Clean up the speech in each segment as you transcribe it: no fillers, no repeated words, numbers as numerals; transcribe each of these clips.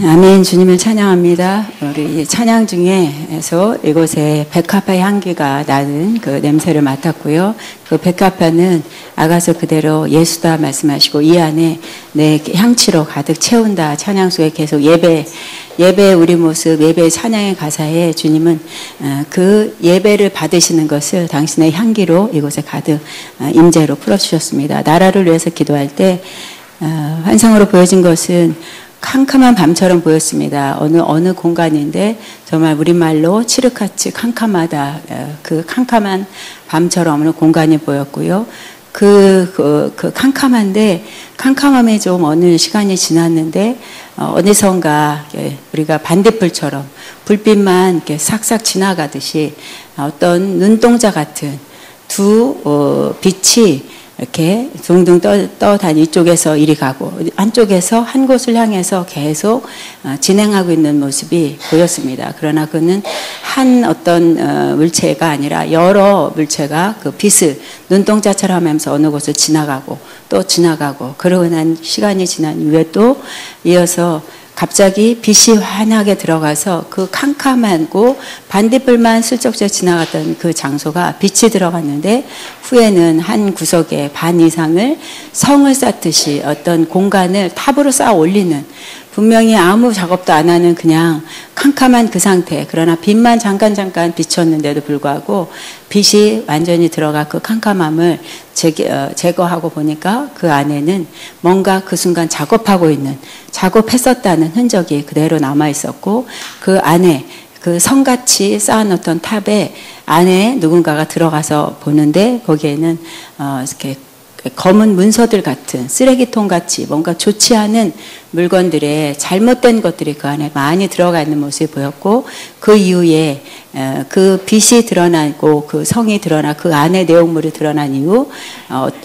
아멘. 주님을 찬양합니다. 우리 찬양 중에서 이곳에 백합화 향기가 나는 그 냄새를 맡았고요. 그 백합화는 아가서 그대로 예수다 말씀하시고 이 안에 내 향치로 가득 채운다. 찬양 속에 계속 예배 우리 모습, 예배 찬양의 가사에 주님은 그 예배를 받으시는 것을 당신의 향기로 이곳에 가득 임재로 풀어주셨습니다. 나라를 위해서 기도할 때 환상으로 보여진 것은 캄캄한 밤처럼 보였습니다. 어느 공간인데 정말 우리말로 칠흑같이 캄캄하다. 그 캄캄한 밤처럼 어느 공간이 보였고요. 그 캄캄한데 캄캄함에 좀 어느 시간이 지났는데 어디선가 우리가 반딧불처럼 불빛만 이렇게 싹싹 지나가듯이 어떤 눈동자 같은 두 빛이 이렇게 둥둥 떠다니 이쪽에서 이리 가고 한쪽에서 한 곳을 향해서 계속 진행하고 있는 모습이 보였습니다. 그러나 그는 한 어떤 물체가 아니라 여러 물체가 그 빛을 눈동자처럼 하면서 어느 곳을 지나가고 또 지나가고 그러고 난 시간이 지난 이후에 또 이어서 갑자기 빛이 환하게 들어가서 그 캄캄하고 반딧불만 슬쩍슬쩍 지나갔던 그 장소가 빛이 들어갔는데 후에는 한 구석에 반 이상을 성을 쌓듯이 어떤 공간을 탑으로 쌓아 올리는 분명히 아무 작업도 안 하는 그냥 캄캄한 그 상태. 그러나 빛만 잠깐 비쳤는데도 불구하고 빛이 완전히 들어가 그 캄캄함을 제거하고 보니까 그 안에는 뭔가 그 순간 작업했었다는 흔적이 그대로 남아 있었고 그 안에 그 성같이 쌓아놓던 탑에 안에 누군가가 들어가서 보는데 거기에는 이렇게 검은 문서들 같은 쓰레기통 같이 뭔가 좋지 않은 물건들의 잘못된 것들이 그 안에 많이 들어가 있는 모습이 보였고 그 이후에 그 빛이 드러나고 그 성이 드러나 그 안에 내용물이 드러난 이후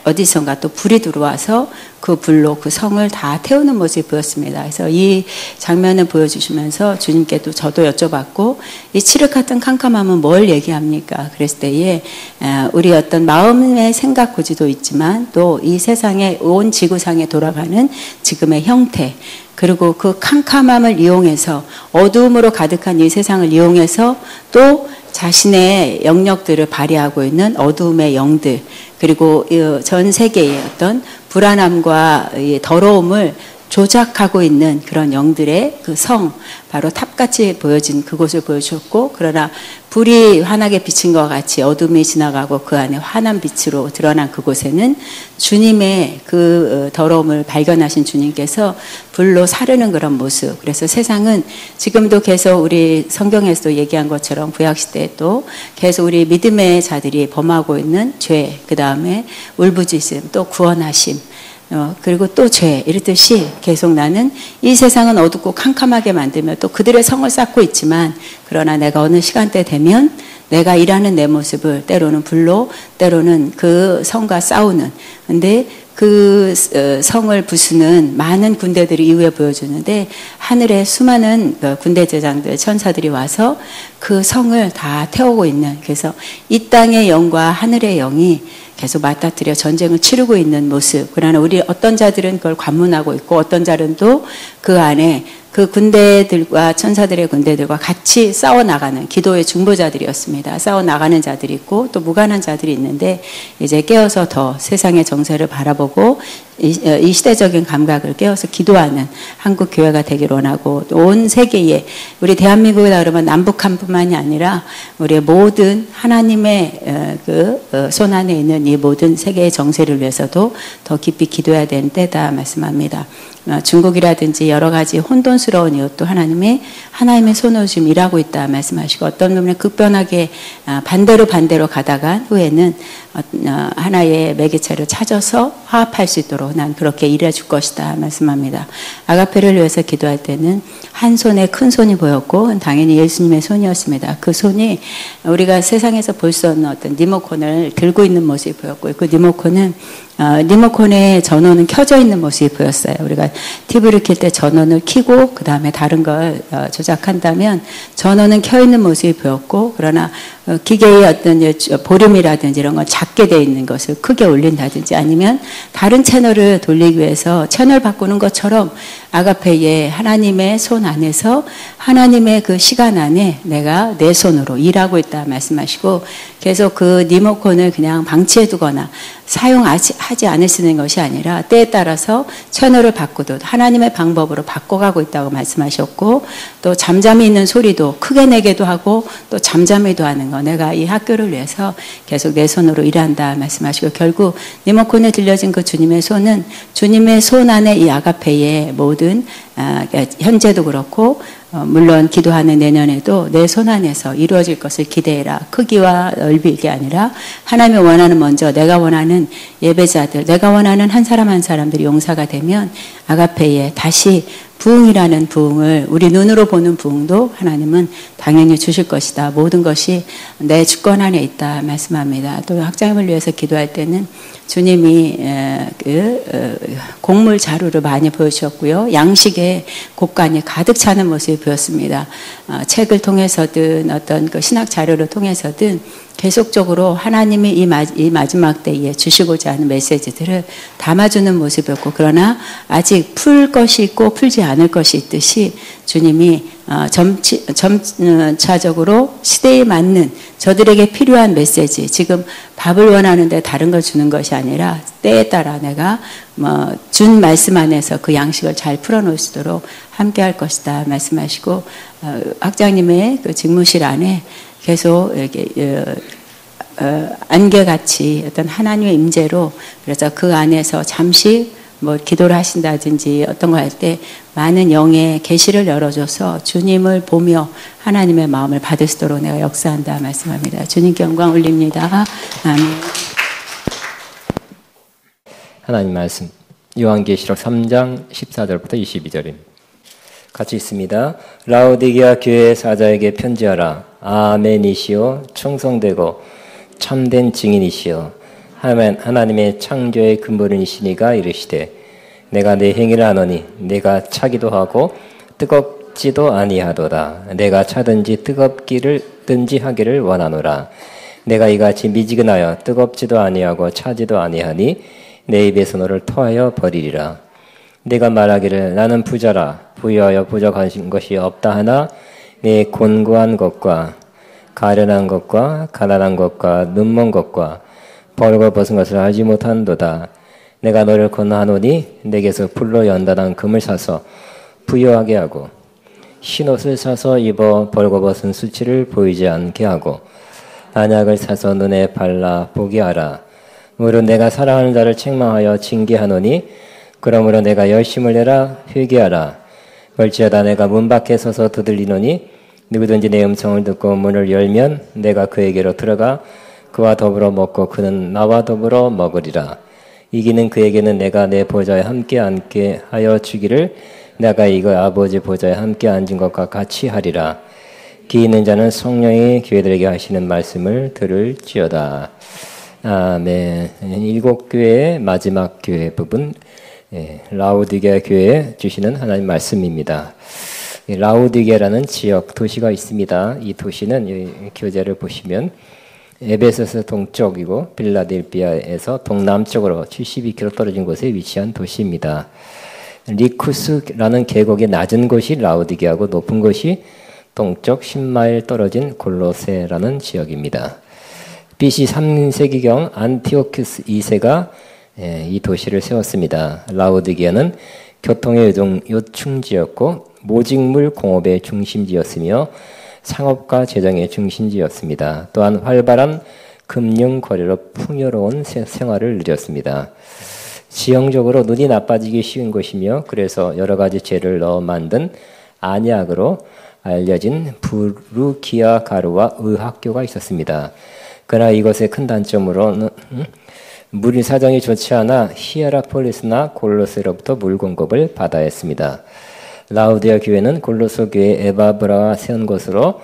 어디선가 또 불이 들어와서 그 불로 그 성을 다 태우는 모습이 보였습니다. 그래서 이 장면을 보여주시면서 주님께도 저도 여쭤봤고 이 칠흑 같은 캄캄함은 뭘 얘기합니까? 그랬을 때에 우리 어떤 마음의 생각 고지도 있지만 또 이 세상에 온 지구상에 돌아가는 지금의 형태 그리고 그 캄캄함을 이용해서 어두움으로 가득한 이 세상을 이용해서 또 자신의 영역들을 발휘하고 있는 어두움의 영들 그리고 전 세계의 어떤 불안함과 더러움을 조작하고 있는 그런 영들의 그 성, 바로 탑같이 보여진 그곳을 보여주셨고 그러나 불이 환하게 비친 것 같이 어둠이 지나가고 그 안에 환한 빛으로 드러난 그곳에는 주님의 그 더러움을 발견하신 주님께서 불로 사르는 그런 모습. 그래서 세상은 지금도 계속 우리 성경에서도 얘기한 것처럼 구약시대에 또 계속 우리 믿음의 자들이 범하고 있는 죄, 그 다음에 울부짖음, 또 구원하심 그리고 또 죄 이렇듯이 계속 나는 이 세상은 어둡고 캄캄하게 만들며 또 그들의 성을 쌓고 있지만 그러나 내가 어느 시간대 되면 내가 일하는 내 모습을 때로는 불로 때로는 그 성과 싸우는 근데 그 성을 부수는 많은 군대들이 이후에 보여주는데 하늘에 수많은 군대 제장들 천사들이 와서 그 성을 다 태우고 있는 그래서 이 땅의 영과 하늘의 영이 계속 맞닥뜨려 전쟁을 치르고 있는 모습. 그러나 우리 어떤 자들은 그걸 관문하고 있고 어떤 자들은 또 그 안에 그 군대들과 천사들의 군대들과 같이 싸워나가는 기도의 중보자들이었습니다. 싸워나가는 자들이 있고 또 무관한 자들이 있는데 이제 깨어서 더 세상의 정세를 바라보고 이 시대적인 감각을 깨어서 기도하는 한국 교회가 되기를 원하고 온 세계에 우리 대한민국이라 그러면 남북한뿐만이 아니라 우리의 모든 하나님의 그 손 안에 있는 이 모든 세계의 정세를 위해서도 더 깊이 기도해야 되는 때다 말씀합니다. 중국이라든지 여러 가지 혼돈스러운 이웃도 하나님의 손으로 지금 일하고 있다 말씀하시고 어떤 부분에 급변하게 반대로 가다가 후에는 하나의 매개체를 찾아서 화합할 수 있도록 난 그렇게 일해 줄 것이다 말씀합니다. 아가페를 위해서 기도할 때는 한 손에 큰 손이 보였고 당연히 예수님의 손이었습니다. 그 손이 우리가 세상에서 볼 수 없는 어떤 리모컨을 들고 있는 모습이 보였고 그 리모컨의 전원은 켜져 있는 모습이 보였어요. 우리가 TV를 켤 때 전원을 켜고 그 다음에 다른 걸 조작한다면 전원은 켜 있는 모습이 보였고 그러나 기계의 어떤 보름이라든지 이런 건 작게 돼 있는 것을 크게 올린다든지 아니면 다른 채널을 돌리기 위해서 채널 바꾸는 것처럼 아가페의 하나님의 손 안에서 하나님의 그 시간 안에 내가 내 손으로 일하고 있다 말씀하시고 계속 그 리모컨을 그냥 방치해 두거나 사용하지 않으시는 것이 아니라 때에 따라서 채널을 바꾸듯 하나님의 방법으로 바꿔가고 있다고 말씀하셨고 또 잠잠히 있는 소리도 크게 내게도 하고 또 잠잠히도 하는 거 내가 이 학교를 위해서 계속 내 손으로 일한다 말씀하시고 결국 리모컨에 들려진 그 주님의 손은 주님의 손 안에 이 아가페의 모든 현재도 그렇고 물론 기도하는 내년에도 내 손 안에서 이루어질 것을 기대해라. 크기와 넓이가 아니라 하나님이 원하는 먼저 내가 원하는 예배자들 내가 원하는 한 사람 한 사람들이 용사가 되면 아가페에 다시 부흥이라는 부흥을 우리 눈으로 보는 부흥도 하나님은 당연히 주실 것이다. 모든 것이 내 주권 안에 있다 말씀합니다. 또 학장님을 위해서 기도할 때는 주님이 곡물 자루를 많이 보여주셨고요. 양식에 곡간이 가득 차는 모습이 보였습니다. 책을 통해서든 어떤 그 신학 자료를 통해서든 계속적으로 하나님이 이 마지막 때에 주시고자 하는 메시지들을 담아주는 모습이었고 그러나 아직 풀 것이 있고 풀지 않을 것이 있듯이 주님이 점차적으로 시대에 맞는 저들에게 필요한 메시지 지금 밥을 원하는데 다른 걸 주는 것이 아니라 때에 따라 내가 준 말씀 안에서 그 양식을 잘 풀어놓을 수 있도록 함께 할 것이다 말씀하시고 학장님의 그 직무실 안에 계속 이렇게 안개같이 어떤 하나님의 임재로 그래서 그 안에서 잠시 기도를 하신다든지 어떤 거 할 때 많은 영의 계시를 열어줘서 주님을 보며 하나님의 마음을 받을 수 있도록 내가 역사한다 말씀합니다. 주님께 영광 올립니다. 아멘. 하나님 말씀 요한계시록 3장 14절부터 22절입니다. 같이 있습니다. 라오디게아 교회 사자에게 편지하라. 아멘이시오 충성되고 참된 증인이시오 하나님의 창조의 근본이시니가 이르시되 내가 내 행위를 아노니 내가 차기도 하고 뜨겁지도 아니하도다. 내가 차든지 뜨겁기를든지 하기를 원하노라. 내가 이같이 미지근하여 뜨겁지도 아니하고 차지도 아니하니 내 입에서 너를 토하여 버리리라. 내가 말하기를 나는 부자라 부유하여 부족한 것이 없다 하나 내 곤고한 것과 가련한 것과 가난한 것과 눈먼 것과 벌거벗은 것을 알지 못한도다. 내가 너를 권하노니 내게서 불로 연단한 금을 사서 부유하게 하고 흰옷을 사서 입어 벌거벗은 수치를 보이지 않게 하고 안약을 사서 눈에 발라 보게 하라. 무릇 내가 사랑하는 자를 책망하여 징계하노니 그러므로 내가 열심을 내라 회개하라. 벌지어다 내가 문 밖에 서서 두들리노니 누구든지 내 음성을 듣고 문을 열면 내가 그에게로 들어가 그와 더불어 먹고 그는 나와 더불어 먹으리라. 이기는 그에게는 내가 내 보좌에 함께 앉게 하여 주기를 내가 이거 아버지 보좌에 함께 앉은 것과 같이 하리라. 기 있는 자는 성령이 교회들에게 하시는 말씀을 들을지어다. 아멘. 7교회의 마지막 교회 부분 라오디게아 교회에 주시는 하나님 말씀입니다. 라오디게라는 지역 도시가 있습니다. 이 도시는 이 교재를 보시면 에베소서 동쪽이고 빌라델비아에서 동남쪽으로 72km 떨어진 곳에 위치한 도시입니다. 리쿠스라는 계곡의 낮은 곳이 라오디게아고 높은 곳이 동쪽 10마일 떨어진 골로세라는 지역입니다. BC 3세기경 안티오쿠스 2세가 이 도시를 세웠습니다. 라오디게아는 교통의 요충지였고 모직물 공업의 중심지였으며 상업과 재정의 중심지였습니다. 또한 활발한 금융 거래로 풍요로운 생활을 누렸습니다. 지형적으로 눈이 나빠지기 쉬운 곳이며 그래서 여러 가지 재를 넣어 만든 안약으로 알려진 부르기아 가루와 의학교가 있었습니다. 그러나 이것의 큰 단점으로는 물이 사정이 좋지 않아 히에라폴리스나 골로세로부터 물 공급을 받아야 했습니다. 라오디게아 교회는 골로새 교회 에바브라가 세운 것으로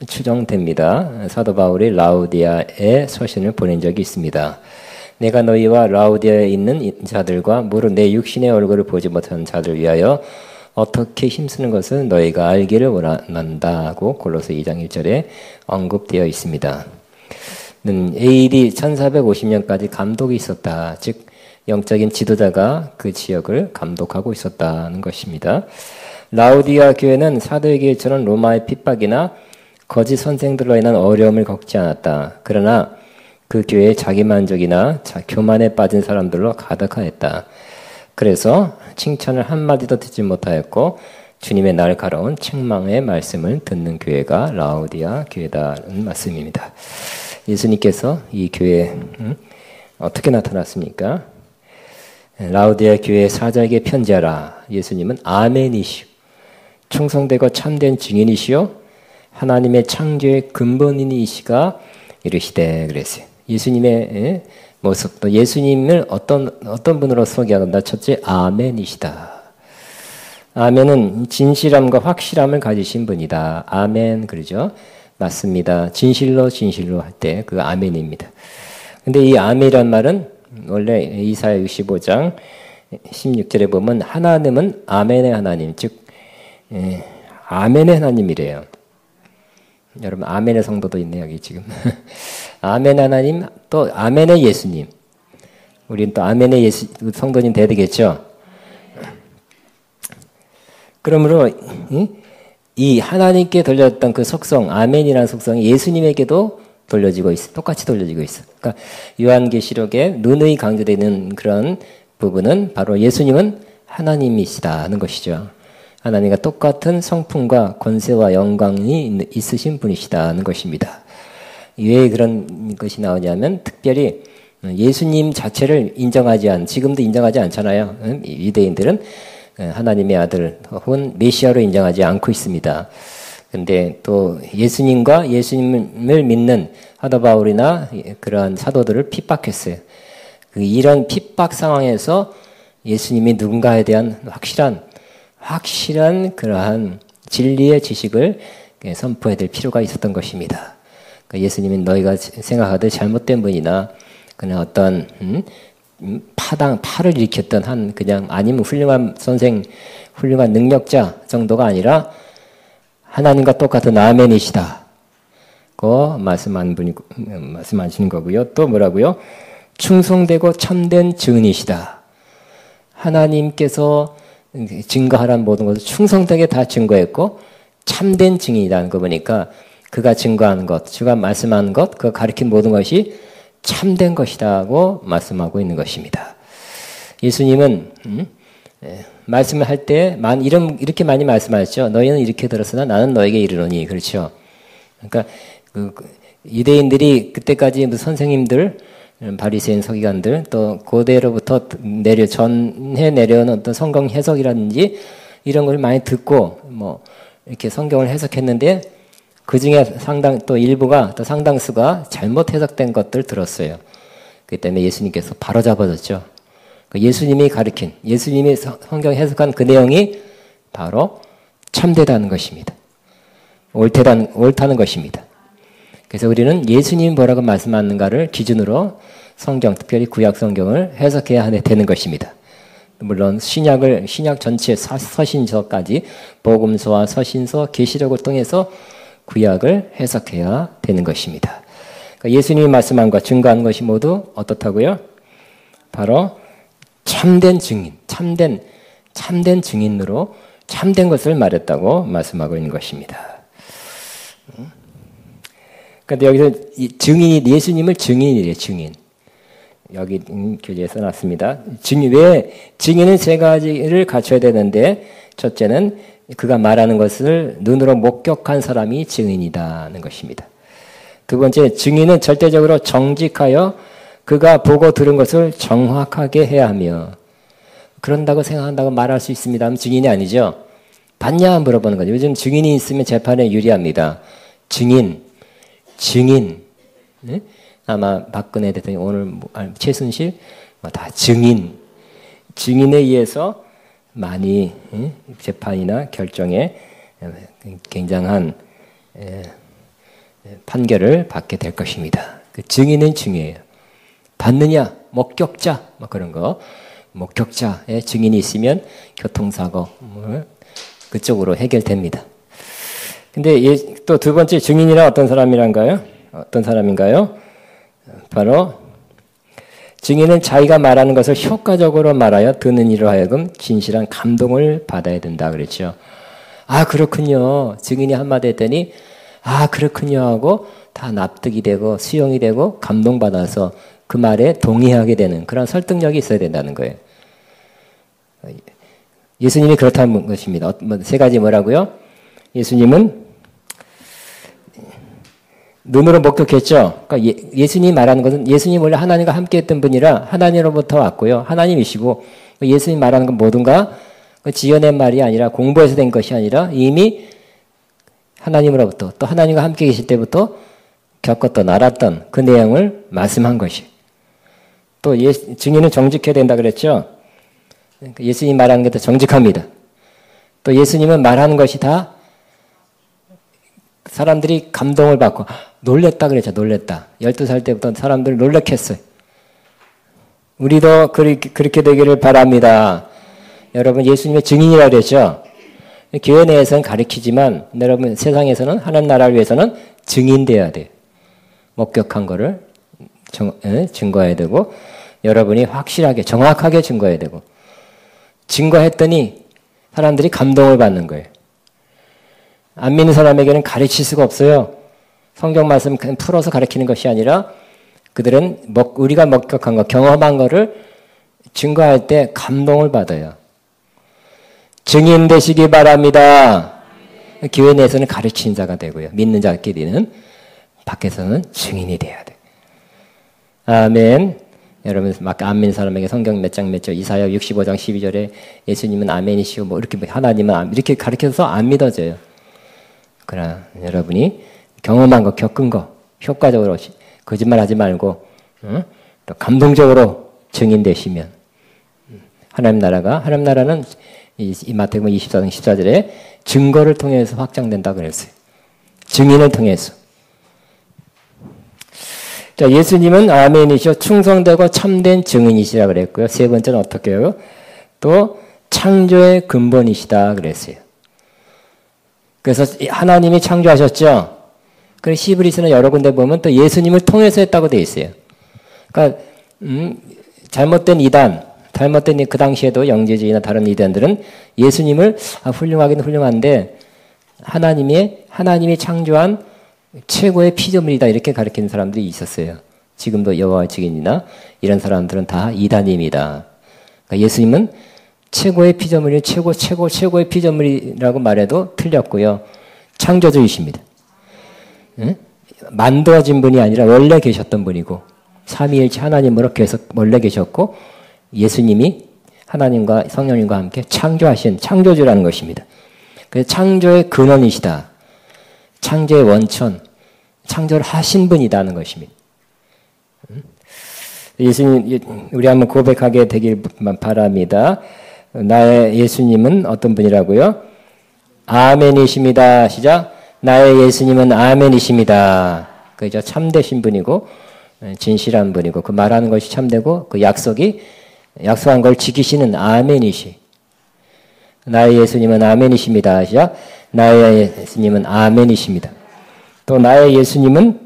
추정됩니다. 사도 바울이 라오디게아에 서신을 보낸 적이 있습니다. 내가 너희와 라오디게아에 있는 자들과 무릇 내 육신의 얼굴을 보지 못한 자들 위하여 어떻게 힘쓰는 것을 너희가 알기를 원한다고 골로새 2장 1절에 언급되어 있습니다. AD 1450년까지 감독이 있었다. 즉 영적인 지도자가 그 지역을 감독하고 있었다는 것입니다. 라우디아 교회는 사도의 교회처럼 로마의 핍박이나 거짓 선생들로 인한 어려움을 겪지 않았다. 그러나 그 교회의 자기만족이나 교만에 빠진 사람들로 가득하였다. 그래서 칭찬을 한마디도 듣지 못하였고 주님의 날카로운 책망의 말씀을 듣는 교회가 라우디아 교회다는 말씀입니다. 예수님께서 이 교회에 어떻게 나타났습니까? 라우디아 교회 사자에게 편지하라. 예수님은 아멘이시오. 충성되고 참된 증인이시오. 하나님의 창조의 근본인이시가 이르시되 그랬어요. 예수님의 모습도 예수님을 어떤 분으로 소개한다. 첫째, 아멘이시다. 아멘은 진실함과 확실함을 가지신 분이다. 아멘 그러죠. 맞습니다. 진실로 할 때 그 아멘입니다. 근데 이 아멘이란 말은 원래 이사야 65장 16절에 보면 하나님은 아멘의 하나님, 즉 아멘의 하나님이래요. 여러분 아멘의 성도도 있네 여기 지금. 아멘 하나님 또 아멘의 예수님. 우리는 또 아멘의 성도님 돼야 되겠죠. 그러므로 이 하나님께 돌렸던 그 속성 아멘이라는 속성이 예수님에게도 돌려지고 있어. 똑같이 돌려지고 있어. 그러니까 요한계시록에 누누이 강조되는 그런 부분은 바로 예수님은 하나님이시다는 것이죠. 하나님과 똑같은 성품과 권세와 영광이 있으신 분이시다는 것입니다. 왜 그런 것이 나오냐면 특별히 예수님 자체를 지금도 인정하지 않잖아요. 유대인들은 하나님의 아들 혹은 메시아로 인정하지 않고 있습니다. 근데 또 예수님과 예수님을 믿는 사도 바울이나 그러한 사도들을 핍박했어요. 이런 핍박 상황에서 예수님이 누군가에 대한 확실한 그러한 진리의 지식을 선포해야 될 필요가 있었던 것입니다. 예수님은 너희가 생각하듯 잘못된 분이나 그냥 어떤 파를 일으켰던 그냥 아니면 훌륭한 선생, 훌륭한 능력자 정도가 아니라 하나님과 똑같은 아멘이시다. 고 말씀하시는 거고요. 또 뭐라고요? 충성되고 참된 증인이시다. 하나님께서 증거하라는 모든 것을 충성되게 다 증거했고 참된 증인이라는 거 보니까 그가 증거하는 것, 그가 말씀하는 것, 그가 가르친 모든 것이 참된 것이라고 말씀하고 있는 것입니다. 예수님은 말씀을 할 때 이렇게 많이 말씀하셨죠. 너희는 이렇게 들었으나 나는 너에게 이르노니. 그렇죠. 그러니까 유대인들이 그때까지 선생님들, 바리새인 서기관들, 또 고대로부터 전해 내려온 어떤 성경 해석이라든지 이런 걸 많이 듣고 이렇게 성경을 해석했는데 그 중에 또 상당수가 잘못 해석된 것들 들었어요. 그렇기 때문에 예수님께서 바로 잡아줬죠. 예수님이 가르친, 예수님이 성경 해석한 그 내용이 바로 참되다는 것입니다. 옳다는 것입니다. 그래서 우리는 예수님이 뭐라고 말씀하는가를 기준으로 성경, 특별히 구약 성경을 해석해야 되는 것입니다. 물론 신약 전체 서신서까지 복음서와 서신서, 계시록을 통해서 구약을 해석해야 되는 것입니다. 그러니까 예수님이 말씀한 것, 증거한 것이 모두 어떻다고요? 바로 참된 증인, 참된 증인으로 참된 것을 말했다고 말씀하고 있는 것입니다. 그런데 여기서 예수님을 증인이래요, 증인. 여기 교재에 써놨습니다. 왜 증인은 세 가지를 갖춰야 되는데 첫째는 그가 말하는 것을 눈으로 목격한 사람이 증인이다는 것입니다. 두 번째, 증인은 절대적으로 정직하여 그가 보고 들은 것을 정확하게 해야 하며 그런다고 생각한다고 말할 수 있습니다 하면 증인이 아니죠. 봤냐 물어보는 거죠. 요즘 증인이 있으면 재판에 유리합니다. 증인. 네? 아마 박근혜 대통령 오늘 최순실 다 증인에 의해서 많이 재판이나 결정에 굉장한 판결을 받게 될 것입니다. 그 증인은 중요해요. 받느냐, 목격자, 그런 거. 목격자의 증인이 있으면 교통사고, 그쪽으로 해결됩니다. 근데 또 두 번째 증인이란 어떤 사람이란가요? 어떤 사람인가요? 바로 증인은 자기가 말하는 것을 효과적으로 말하여 듣는 이로 하여금 진실한 감동을 받아야 된다 그랬죠. 아 그렇군요. 증인이 한마디 했더니 아 그렇군요 하고 다 납득이 되고 수용이 되고 감동받아서 그 말에 동의하게 되는 그런 설득력이 있어야 된다는 거예요. 예수님이 그렇다는 것입니다. 세 가지 뭐라고요? 예수님은 눈으로 목격했죠. 그러니까 예수님이 말하는 것은 예수님 원래 하나님과 함께했던 분이라 하나님으로부터 왔고요. 하나님이시고 예수님 말하는 건 뭐든가 지어낸 말이 아니라 공부해서 된 것이 아니라 이미 하나님으로부터 또 하나님과 함께 계실 때부터 겪었던 알았던 그 내용을 말씀한 것이. 또 증인은 정직해야 된다 그랬죠. 예수님 말하는 게 더 정직합니다. 또 예수님은 말하는 것이 다 사람들이 감동을 받고 놀랬다 그랬죠. 놀랬다. 12살 때부터 사람들 놀래켰어요. 우리도 그렇게 되기를 바랍니다. 여러분 예수님의 증인이라고 그랬죠. 교회 내에서는 가르치지만 여러분 세상에서는 하나님 나라를 위해서는 증인돼야 돼요. 목격한 거를 증거해야 되고 여러분이 확실하게 정확하게 증거해야 되고 증거했더니 사람들이 감동을 받는 거예요. 안 믿는 사람에게는 가르칠 수가 없어요. 성경 말씀 그냥 풀어서 가르치는 것이 아니라 그들은 우리가 목격한 거, 경험한 거를 증거할 때 감동을 받아요. 증인 되시기 바랍니다. 교회 내에서는 가르치는 자가 되고요. 믿는 자끼리는 밖에서는 증인이 돼야 돼요. 아멘. 여러분 막 안 믿는 사람에게 성경 몇 장 몇 절 이사야 65장 12절에 예수님은 아멘이시고 뭐 이렇게 하나님은 이렇게 가르쳐서 안 믿어져요. 그러나 여러분이 경험한 거 겪은 거 효과적으로 거짓말하지 말고 또 감동적으로 증인되시면 하나님 나라는 이 마태복음 24장 14절에 증거를 통해서 확장된다 그랬어요. 증인을 통해서. 자, 예수님은 아멘이시오 충성되고 참된 증인이시라 그랬고요. 세 번째는 어떻게 해요? 또 창조의 근본이시다 그랬어요. 그래서 하나님이 창조하셨죠. 그래서 히브리서는 여러 군데 보면 또 예수님을 통해서 했다고 되어 있어요. 그러니까 잘못된 이단, 잘못된 그 당시에도 영지주의나 다른 이단들은 예수님을 훌륭하긴 훌륭한데 하나님이 창조한 최고의 피조물이다 이렇게 가르치는 사람들이 있었어요. 지금도 여호와 증인이나 이런 사람들은 다 이단입니다. 그러니까 예수님은 최고의 피조물이 최고의 피조물이라고 말해도 틀렸고요. 창조주이십니다. 응? 만들어진 분이 아니라 원래 계셨던 분이고 삼위일체 하나님으로 계속 원래 계셨고 예수님이 하나님과 성령님과 함께 창조하신 창조주라는 것입니다. 그래서 창조의 근원이시다. 창조의 원천, 창조를 하신 분이라는 것입니다. 예수님, 우리 한번 고백하게 되길 바랍니다. 나의 예수님은 어떤 분이라고요? 아멘이십니다. 시작. 나의 예수님은 아멘이십니다. 그죠? 참되신 분이고 진실한 분이고 그 말하는 것이 참되고 그 약속한 걸 지키시는 아멘이시. 나의 예수님은 아멘이십니다. 시작. 나의 예수님은 아멘이십니다. 또 나의 예수님은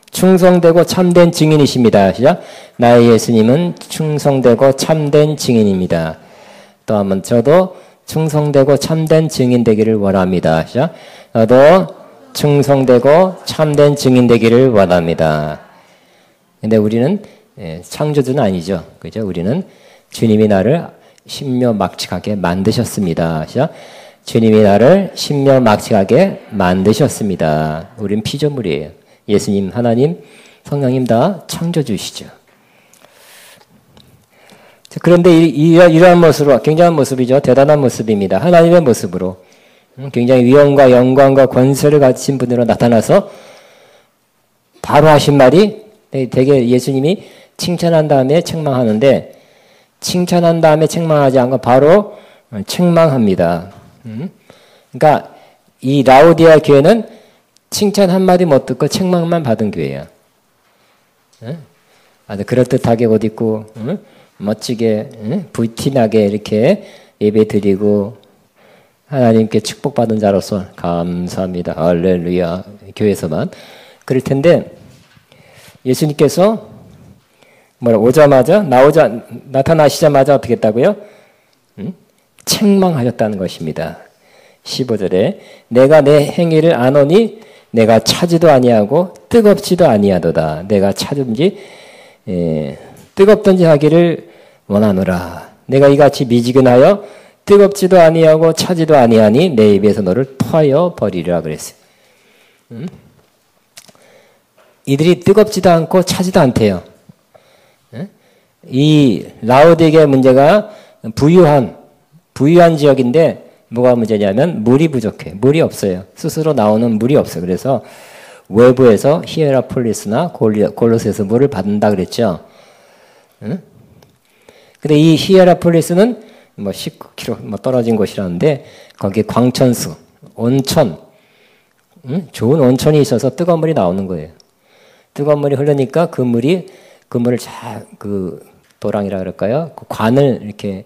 충성되고 참된 증인이십니다. 시작. 나의 예수님은 충성되고 참된 증인입니다. 또 한번 저도 충성되고 참된 증인 되기를 원합니다. 시작. 저도 충성되고 참된 증인 되기를 원합니다. 근데 우리는 창조주는 아니죠. 그죠? 우리는 주님이 나를 신묘막측하게 만드셨습니다. 시작. 주님이 나를 신묘막측하게 만드셨습니다. 우린 피조물이에요. 예수님, 하나님, 성령님 다 창조주시죠. 그런데 이러한 모습으로 굉장한 모습이죠. 대단한 모습입니다. 하나님의 모습으로 굉장히 위엄과 영광과 권세를 가진 분으로 나타나서 바로 하신 말이 되게 예수님이 칭찬한 다음에 책망하는데 칭찬한 다음에 책망하지 않고 바로 책망합니다. 그러니까 이 라오디아 교회는 칭찬 한마디 못 듣고 책망만 받은 교회야. 아주 그럴듯하게 옷 입고 멋지게 불티나게 이렇게 예배 드리고 하나님께 축복받은 자로서 감사합니다. 할렐루야. 교회에서만 그럴 텐데 예수님께서 오자마자 나타나시자마자 어떻게 했다고요? 책망하셨다는 것입니다. 15절에 내가 내 행위를 아노니 내가 차지도 아니하고 뜨겁지도 아니하도다. 내가 차든지 뜨겁든지 하기를 원하노라. 내가 이같이 미지근하여 뜨겁지도 아니하고 차지도 아니하니 내 입에서 너를 토하여 버리리라 그랬어요. 이들이 뜨겁지도 않고 차지도 않대요. 이 라오디게아 문제가 부유한 지역인데 뭐가 문제냐면 물이 부족해. 물이 없어요. 스스로 나오는 물이 없어요. 그래서 외부에서 히에라폴리스나 골로새에서 물을 받는다 그랬죠. 근데 이 히에라폴리스는 19km 떨어진 곳이라는데 거기에 광천수, 온천, 좋은 온천이 있어서 뜨거운 물이 나오는 거예요. 뜨거운 물이 흐르니까 그 물을 도랑이라 그럴까요? 그 관을 이렇게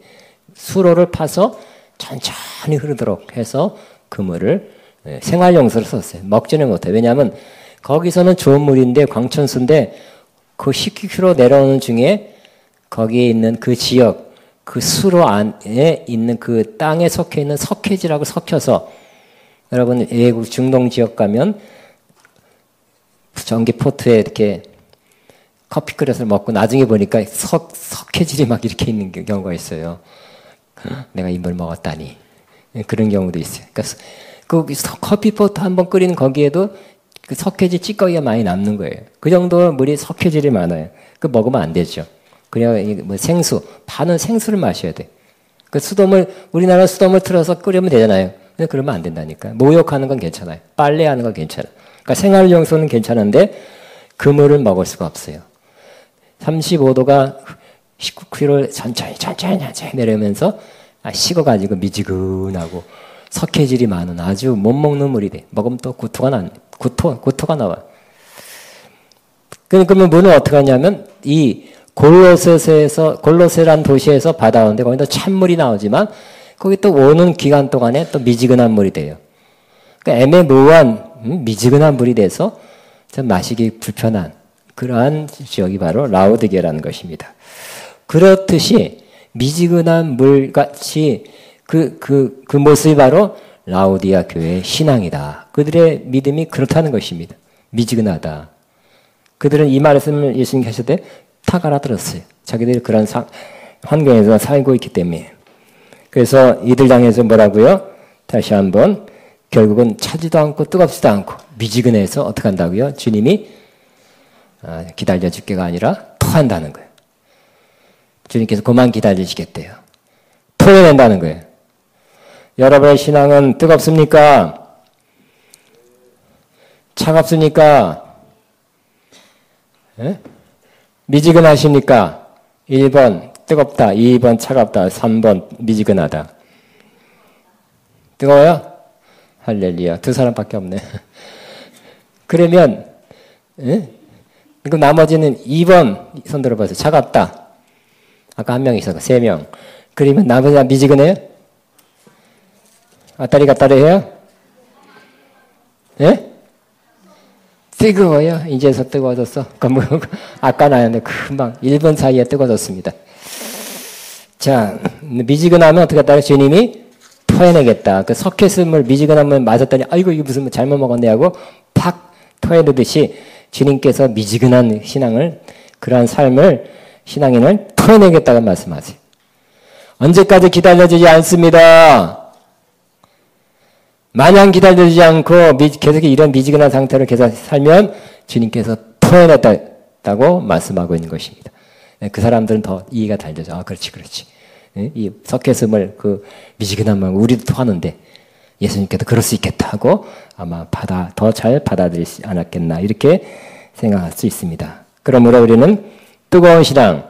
수로를 파서 천천히 흐르도록 해서 그 물을 생활용수로 썼어요. 먹지는 못해요. 왜냐하면 거기서는 좋은 물인데 광천수인데 그 10km 내려오는 중에 거기에 있는 그 지역, 그 수로 안에 있는 그 땅에 속해 있는 석회질하고 섞여서 여러분 외국 중동 지역 가면 전기포트에 이렇게 커피 끓여서 먹고 나중에 보니까 석회질이 막 이렇게 있는 경우가 있어요. 내가 이 물 먹었다니. 그런 경우도 있어요. 그러니까 그 커피포트 한번 끓이는 거기에도 그 석회질 찌꺼기가 많이 남는 거예요. 그 정도 물이 석회질이 많아요. 그 먹으면 안 되죠. 그냥 생수, 파는 생수를 마셔야 돼. 그 우리나라 수돗물 틀어서 끓이면 되잖아요. 근데 그러면 안 된다니까. 목욕하는 건 괜찮아요. 빨래하는 건 괜찮아요. 그러니까 생활용수는 괜찮은데 그 물을 먹을 수가 없어요. 35도가 19km 천천히 내려오면서 식어가지고 미지근하고 석회질이 많은 아주 못 먹는 물이 돼. 먹으면 또 구토가 나와. 그러면 물은 어떻게 하냐면 이 골로새란 도시에서 받아오는데 거기도 찬물이 나오지만 거기 또 오는 기간 동안에 또 미지근한 물이 돼요. 그러니까 애매모호한 미지근한 물이 돼서 좀 마시기 불편한 그러한 지역이 바로 라오디게라는 것입니다. 그렇듯이 미지근한 물같이 그 모습이 바로 라오디게아 교회의 신앙이다. 그들의 믿음이 그렇다는 것입니다. 미지근하다. 그들은 이 말씀을 예수님께 하실 때 탁 알아들었어요. 자기들이 그런 환경에서 살고 있기 때문에. 그래서 이들 향해서 뭐라고요? 다시 한번 결국은 차지도 않고 뜨겁지도 않고 미지근해서 어떻게 한다고요? 주님이 기다려줄게가 아니라 토한다는 거예요. 주님께서 그만 기다리시겠대요. 토해낸다는 거예요. 여러분의 신앙은 뜨겁습니까? 차갑습니까? 예? 미지근하십니까? 1번 뜨겁다, 2번 차갑다, 3번 미지근하다. 뜨거워요? 할렐루야. 두 사람밖에 없네. 그러면 그럼 나머지는 2번 손 들어봐서 차갑다. 아까 한 명 있었고 3명. 그러면 나머지 미지근해요? 왔다리 갔다리 해요? 예? 뜨거워요. 이제서 뜨거워졌어. 아까 나였는데 금방 1분 사이에 뜨거워졌습니다. 자, 미지근하면 어떻게 했다가 주님이 토해내겠다. 그 석회수물 미지근한 물 맞았더니 아이고 이거 무슨 잘못 먹었네 하고 팍 토해내듯이 주님께서 미지근한 신앙을 그러한 삶을 신앙인을 토해내겠다고 말씀하세요. 언제까지 기다려주지 않습니다. 마냥 기다려주지 않고 계속 이런 미지근한 상태로 계속 살면 주님께서 토해냈다고 말씀하고 있는 것입니다. 그 사람들은 더 이해가 잘 되죠. 아, 그렇지. 이 석회수물 그 미지근한 물 우리도 토하는데 예수님께도 그럴 수 있겠다 하고 아마 더 잘 받아들이지 않았겠나 이렇게 생각할 수 있습니다. 그러므로 우리는 뜨거운 신앙,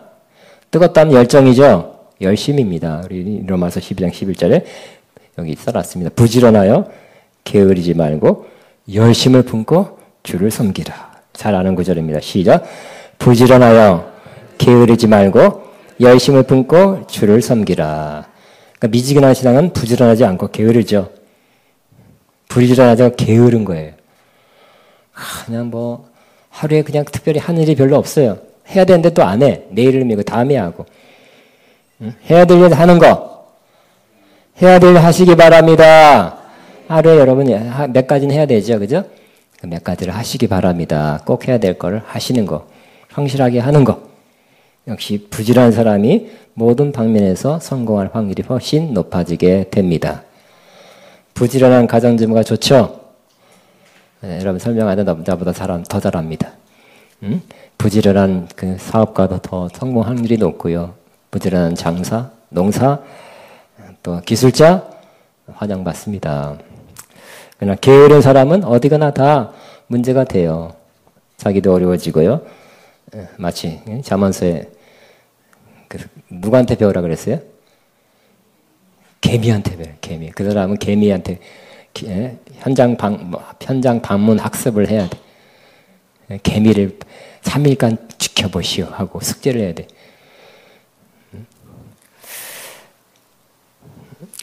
뜨겁다는 열정이죠. 열심입니다. 우리 로마서 12장 11절에 여기 써놨습니다. 부지런하여 게으르지 말고 열심을 품고 주를 섬기라. 잘 아는 구절입니다. 시작. 부지런하여 게으르지 말고 열심을 품고 주를 섬기라. 그러니까 미지근한 신앙은 부지런하지 않고 게으르죠. 부지런하지 않고 게으른 거예요. 그냥 뭐 하루에 그냥 특별히 하는 일이 별로 없어요. 해야 되는데 또 안 해. 내일을 미고 다음에 하고. 해야 될 일 하는 거. 해야 될 일 하시기 바랍니다. 하루에 여러분 몇 가지는 해야 되죠. 그죠? 몇 가지를 하시기 바랍니다. 꼭 해야 될 거를 하시는 거. 성실하게 하는 거. 역시 부지런한 사람이 모든 방면에서 성공할 확률이 훨씬 높아지게 됩니다. 부지런한 가정주부가 좋죠? 네, 여러분 설명하는 남자보다 더 잘합니다. 부지런한 그 사업가도 더 성공 확률이 높고요. 부지런한 장사, 농사, 또 기술자 환영받습니다. 그러나 게으른 사람은 어디가나 다 문제가 돼요. 자기도 어려워지고요. 마치 잠언서에 누구한테 배우라 그랬어요? 개미한테 배워요. 개미. 그 사람은 개미한테 현장 방문 학습을 해야 돼. 개미를 3일간 지켜보시오 하고 숙제를 해야 돼.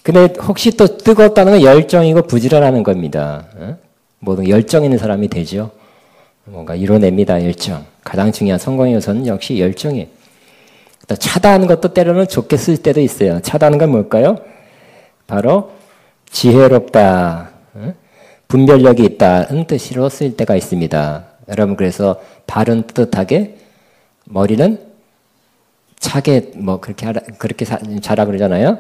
근데 혹시 또 뜨겁다는 건 열정이고 부지런하는 겁니다. 모든 열정 있는 사람이 되죠. 뭔가 이뤄냅니다. 열정. 가장 중요한 성공의 요소는 역시 열정이에요. 또 차다하는 것도 때로는 좋게 쓸 때도 있어요. 차다하는 건 뭘까요? 바로 지혜롭다, 분별력이 있다는 뜻으로 쓸 때가 있습니다. 여러분 그래서 발은 뜨뜻하게 머리는 차게 뭐 그렇게 자라 그러잖아요.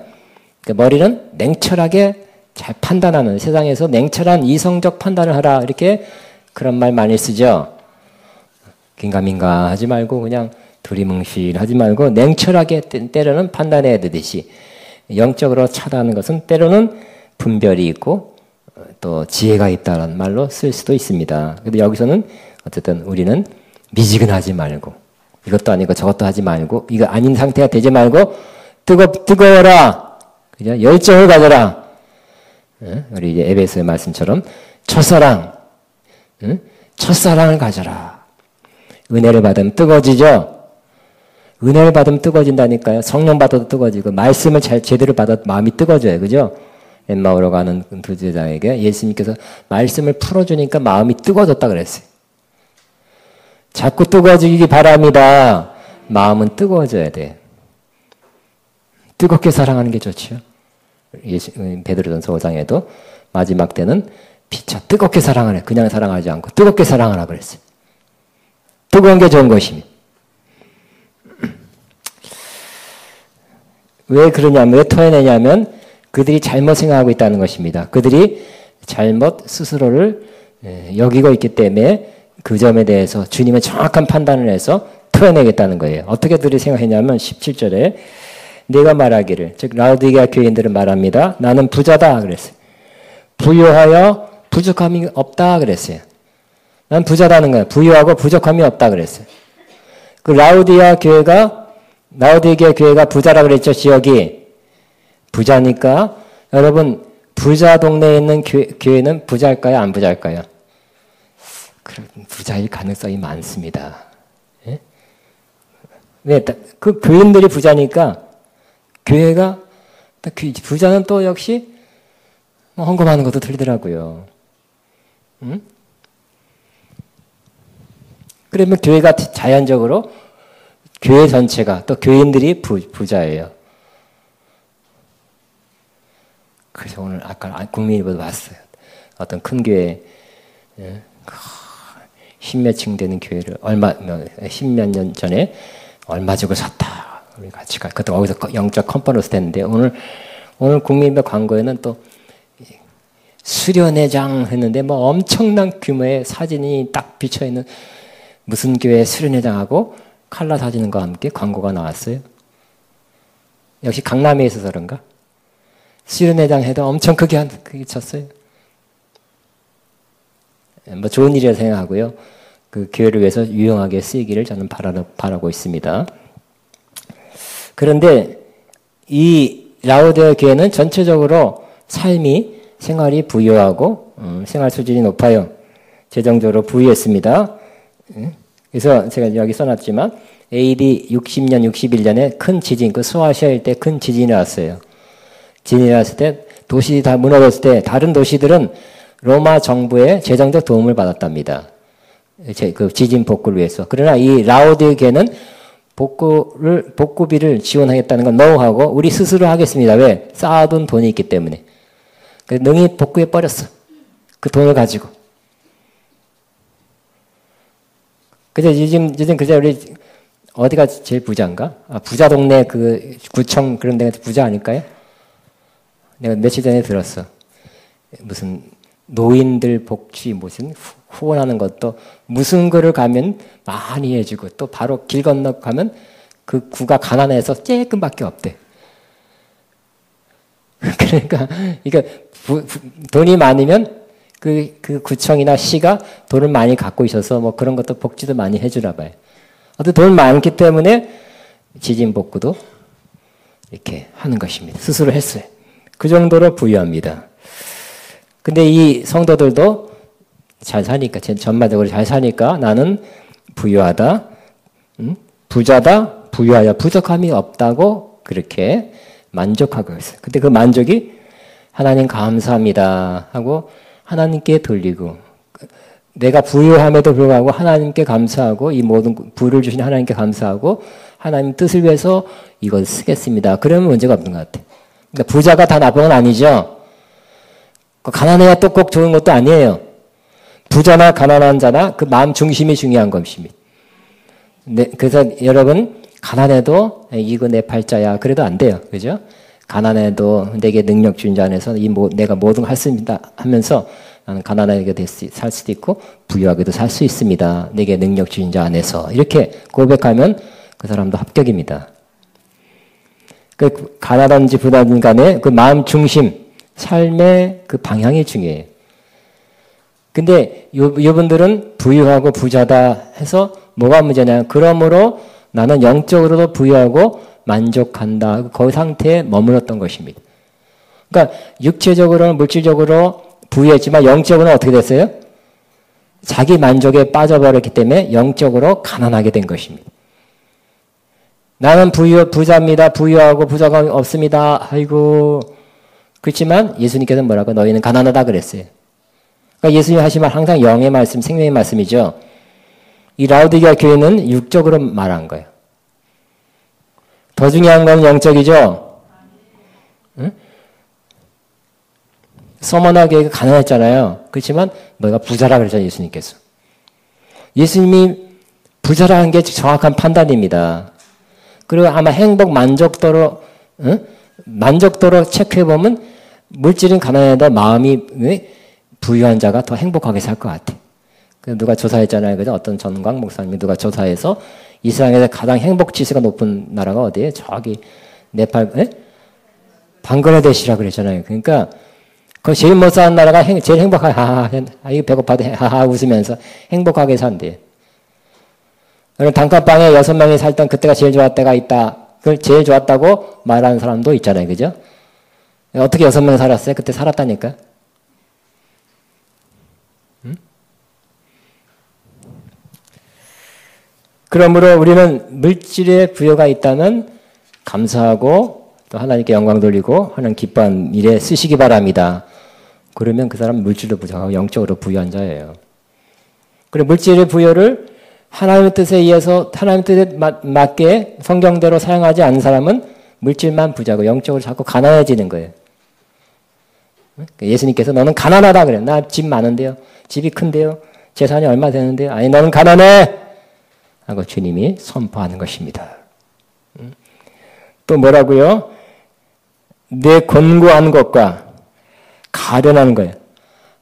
머리는 냉철하게 잘 판단하는, 세상에서 냉철한 이성적 판단을 하라, 이렇게 그런 말 많이 쓰죠. 긴가민가 하지 말고 그냥 두리뭉실 하지 말고 냉철하게 때로는 판단해야 되듯이 영적으로 차다하는 것은 때로는 분별이 있고 또 지혜가 있다는 말로 쓸 수도 있습니다. 근데 여기서는 어쨌든 우리는 미지근하지 말고 이것도 아니고 저것도 하지 말고 이거 아닌 상태가 되지 말고 뜨거워라. 그죠? 열정을 가져라. 우리 이제 에베소의 말씀처럼 첫사랑, 첫사랑을 가져라. 은혜를 받으면 뜨거워지죠? 은혜를 받으면 뜨거워진다니까요. 성령 받아도 뜨거워지고 말씀을 제대로 받아도 마음이 뜨거워져요. 그죠? 엠마오로 가는 두 제자에게 예수님께서 말씀을 풀어주니까 마음이 뜨거워졌다 그랬어요. 자꾸 뜨거워지기 바랍니다. 마음은 뜨거워져야 돼. 뜨겁게 사랑하는 게 좋죠. 베드로전서 5장에도 마지막 때는 피차 뜨겁게 사랑하라. 그냥 사랑하지 않고 뜨겁게 사랑하라 그랬어요. 뜨거운 게 좋은 것입니다. 왜 그러냐면, 왜 토해내냐면 그들이 잘못 생각하고 있다는 것입니다. 그들이 잘못 스스로를 여기고 있기 때문에 그 점에 대해서 주님의 정확한 판단을 해서 토해내겠다는 거예요. 어떻게 그들이 생각했냐면 17절에 내가 말하기를, 즉 라오디게아 교인들은 말합니다. 나는 부자다 그랬어요. 부유하여 부족함이 없다 그랬어요. 난 부자다는 거예요. 부유하고 부족함이 없다 그랬어요. 그 라오디게아 교회가 부자라 그랬죠. 지역이 부자니까 여러분 부자 동네에 있는 교회는 부자일까요? 안 부자일까요? 부자일 가능성이 많습니다. 예? 네, 그 교인들이 부자니까 교회가 부자는 또 역시 헌금하는 것도 틀리더라고요. 그러면 교회가 자연적으로 교회 전체가 또 교인들이 부자예요. 그래서 오늘 아까 국민일보도 봤어요. 어떤 큰 교회 십몇 층 되는 교회를 십몇 년 전에 얼마 주고 샀다. 우리 같이 그때 거기서 영적 컨퍼런스 됐는데 오늘 국민일보 광고에는 또 수련회장 했는데 뭐 엄청난 규모의 사진이 딱 비쳐 있는 무슨 교회 수련회장하고 칼라 사진과 함께 광고가 나왔어요. 역시 강남에 있어서 그런가? 수련회장 해도 엄청 크게 쳤어요. 뭐 좋은 일이라 생각하고요. 그 교회를 위해서 유용하게 쓰이기를 저는 바라고 있습니다. 그런데 이 라오디게아 교회는 전체적으로 생활이 부유하고 생활 수준이 높아요. 재정적으로 부유했습니다. 그래서 제가 여기 써놨지만 AD 60년, 61년에 큰 지진, 그 소아시아일 때 큰 지진이 왔어요. 지진이 왔을 때 도시 다 무너졌을 때 다른 도시들은 로마 정부의 재정적 도움을 받았답니다. 그 지진 복구를 위해서. 그러나 이 라오디게는 복구비를 지원하겠다는 건 노하고 우리 스스로 하겠습니다. 왜? 쌓아둔 돈이 있기 때문에. 그래서 능히 복구해 버렸어. 그 돈을 가지고. 그래서 요즘 그저 우리 어디가 제일 부자인가? 아, 부자 동네 그 구청 그런 데가 부자 아닐까요? 내가 며칠 전에 들었어. 무슨 노인들 복지 무슨 후원하는 것도 무슨 거를 가면 많이 해주고 또 바로 길 건너 가면 그 구가 가난해서 조금밖에 없대. 그러니까 이게 돈이 많으면 그 구청이나 시가 돈을 많이 갖고 있어서 뭐 그런 것도 복지도 많이 해주나 봐요. 어떤 돈 많기 때문에 지진 복구도 이렇게 하는 것입니다. 스스로 했어요. 그 정도로 부유합니다. 근데 이 성도들도 잘 사니까, 전반적으로 잘 사니까 나는 부유하다, 부자다, 부유하여 부족함이 없다고 그렇게 만족하고 있어요. 근데 그 만족이 하나님 감사합니다 하고 하나님께 돌리고 내가 부유함에도 불구하고 하나님께 감사하고 이 모든 부를 주신 하나님께 감사하고 하나님 뜻을 위해서 이걸 쓰겠습니다. 그러면 문제가 없는 것 같아요. 그러니까 부자가 다 나쁜 건 아니죠. 가난해야 또 꼭 좋은 것도 아니에요. 부자나 가난한 자나 그 마음 중심이 중요한 것입니다. 네, 그래서 여러분 가난해도 이거 내 팔자야 그래도 안 돼요. 그죠? 가난해도 내게 능력 주인 자 안에서 내가 모든 걸 할 수 있다 하면서 나는 가난하게 살 수도 있고 부유하게도 살 수 있습니다. 내게 능력 주인 자 안에서 이렇게 고백하면 그 사람도 합격입니다. 그 가난한지 부자든 간에 그 마음 중심 삶의 그 방향이 중요해요. 근데 이분들은 부유하고 부자다 해서 뭐가 문제냐? 그러므로 나는 영적으로도 부유하고 만족한다. 그 상태에 머물렀던 것입니다. 그러니까 육체적으로는 물질적으로 부유했지만 영적으로는 어떻게 됐어요? 자기 만족에 빠져버렸기 때문에 영적으로 가난하게 된 것입니다. 나는 부자입니다. 부유하고 부자가 없습니다. 아이고. 그렇지만 예수님께서는 뭐라고? 너희는 가난하다 그랬어요. 그러니까 예수님 하신 말 항상 영의 말씀, 생명의 말씀이죠. 이 라오디게아 교회는 육적으로 말한 거예요. 더 중요한 건 영적이죠. 응? 서머나 교회가 가난했잖아요. 그렇지만 너희가 부자라 그러잖아요. 예수님께서. 예수님이 부자라는 게 정확한 판단입니다. 그리고 아마 행복 만족도로 만족도로 체크해보면 물질은 가난해도 마음이 부유한 자가 더 행복하게 살 것 같아. 누가 조사했잖아요. 그죠? 어떤 전광 목사님이 누가 조사해서 이 세상에서 가장 행복 지수가 높은 나라가 어디예요? 저기 네팔, 방글라데시라고 그랬잖아요. 그러니까 그 제일 못 사는 나라가 제일 행복하게 하하, 이거 배고파도 하하 웃으면서 행복하게 산대요. 단칸방에 6명이 살던 그때가 제일 좋았을 때가 있다. 그걸 제일 좋았다고 말하는 사람도 있잖아요. 그죠? 어떻게 6명 살았어요? 그때 살았다니까. 그러므로 우리는 물질의 부여가 있다면 감사하고 또 하나님께 영광 돌리고 하나님 기뻐한 일에 쓰시기 바랍니다. 그러면 그 사람은 물질로 부족하고 영적으로 부유한 자예요. 그리고 물질의 부여를 하나님의 뜻에 의해서 하나님의 뜻에 맞게 성경대로 사용하지 않는 사람은 물질만 부자고 영적으로 자꾸 가난해지는 거예요. 예수님께서 너는 가난하다 그래요. 나 집 많은데요. 집이 큰데요. 재산이 얼마 되는데요. 아니 너는 가난해. 하고 주님이 선포하는 것입니다. 또 뭐라고요? 내 권고한 것과 가련하는 거예요.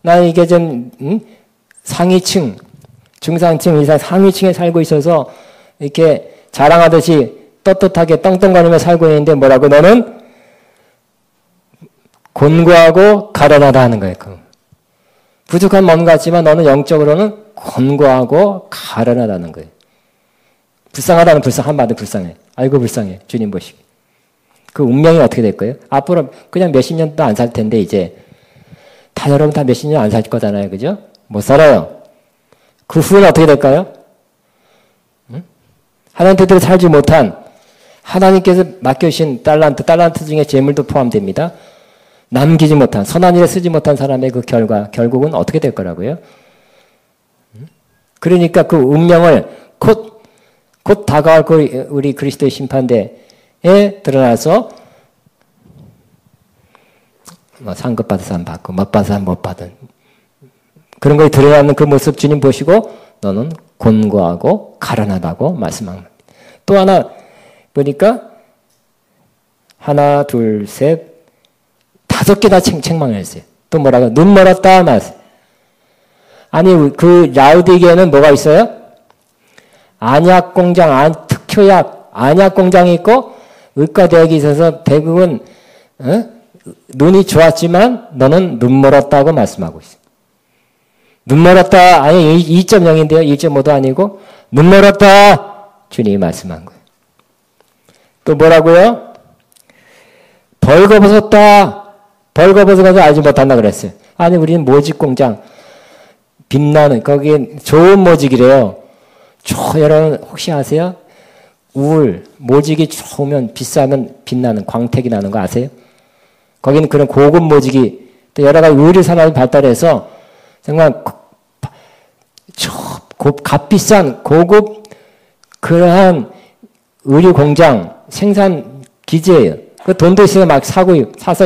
나는 이게 좀 상위층, 중상층 이상 상위층에 살고 있어서 이렇게 자랑하듯이 떳떳하게 떵떵거리며 살고 있는데 뭐라고? 너는 곤고하고 가련하다 하는 거예요. 부족한 몸 같지만 너는 영적으로는 곤고하고 가련하다는 거예요. 불쌍하다는 한마디 불쌍해. 아이고 불쌍해. 주님 보시기. 그 운명이 어떻게 될 거예요? 앞으로 그냥 몇십 년도 안 살 텐데 이제 다 여러분 다 몇십 년 안 살 거잖아요. 그죠? 못 살아요. 그 후에는 어떻게 될까요? 응? 하나님 뜻대로 살지 못한 하나님께서 맡겨주신 달란트 중에 재물도 포함됩니다. 남기지 못한, 선한 일에 쓰지 못한 사람의 그 결국은 어떻게 될 거라고요? 그러니까 그 운명을 곧 다가올 우리 그리스도의 심판대에 드러나서 뭐 상급 받은 사람 받고 못 받은 사람 못 받은 그런 거에 드러나는 그 모습 주님 보시고 너는 곤고하고 가련하다고 말씀합니다. 또 하나 보니까 하나, 둘, 셋, 5개나 책망을 했어요. 또 뭐라고? 눈 멀었다 말씀. 아니 그 라우디게는 뭐가 있어요? 안약 공장, 특효약, 안약 공장이 있고 의과대학이 있어서 대부분 눈이 좋았지만 너는 눈 멀었다고 말씀하고 있어요. 눈 멀었다. 아니 2.0인데요. 1.5도 아니고 눈 멀었다. 주님이 말씀한 거예요. 또 뭐라고요? 벌거벗었다. 벌거벗어서 알지 못한다 그랬어요. 아니 우리는 모직 공장 빛나는 거기에 좋은 모직이래요. 여러분 혹시 아세요? 모직이 좋으면 비싸면 빛나는 광택이 나는 거 아세요? 거기는 그런 고급 모직이 또 여러 가지 의류 산업이 발달해서 정말 값비싼 고급 그러한 의류 공장 생산 기지예요. 그 돈도 있으면 막 사서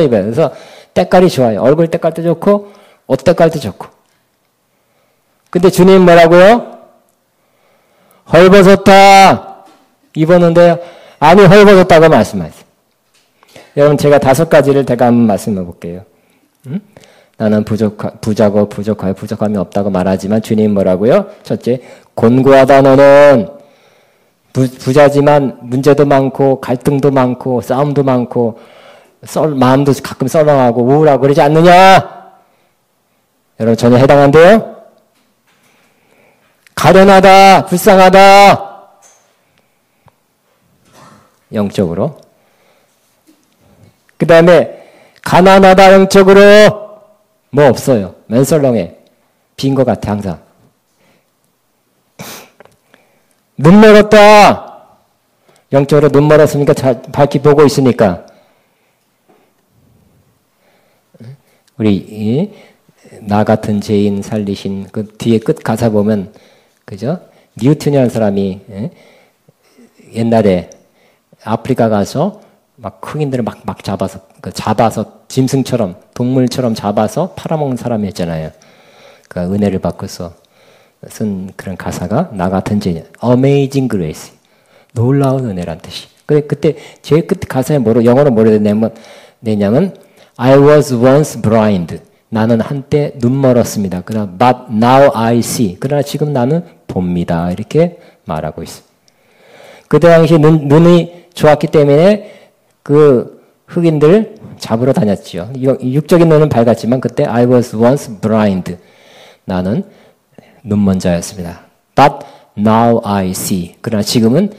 입어요. 그래서 때깔이 좋아요. 얼굴 때깔도 좋고 옷 때깔도 좋고. 근데 주님 뭐라고요? 헐벗었다 입었는데 아니 헐벗었다고 말씀하세요. 여러분 제가 5가지를 제가 한번 말씀해 볼게요. 나는 부자고 부족하여 부족함이 없다고 말하지만 주님 뭐라고요? 첫째, 곤고하다 너는 부자지만 문제도 많고 갈등도 많고 싸움도 많고 마음도 가끔 썰렁하고 우울하고 그러지 않느냐? 여러분 전혀 해당한데요? 가련하다, 불쌍하다. 영적으로. 그 다음에 가난하다 영적으로 뭐 없어요. 맨설렁해. 빈 것 같아 항상. 눈 멀었다. 영적으로 눈 멀었으니까 밝히 보고 있으니까. 우리 나 같은 죄인 살리신 그 뒤에 끝 가사 보면 그죠? 뉴튼이라는 사람이 옛날에 아프리카 가서 막 흑인들을 막 잡아서 짐승처럼 동물처럼 잡아서 팔아먹는 사람이었잖아요. 그 은혜를 받고서 쓴 그런 가사가 나 같은 죄인, Amazing Grace, 놀라운 은혜란 뜻이. 그때 제일 끝 가사에 영어로 뭐라 내냐면 I was once blind. 나는 한때 눈 멀었습니다. 그러나 but now I see. 그러나 지금 나는 봅니다. 이렇게 말하고 있습니다. 그때 당시 눈이 좋았기 때문에 그 흑인들 잡으러 다녔지요. 육적인 눈은 밝았지만 그때 I was once blind. 나는 눈먼 자였습니다. But now I see. 그러나 지금은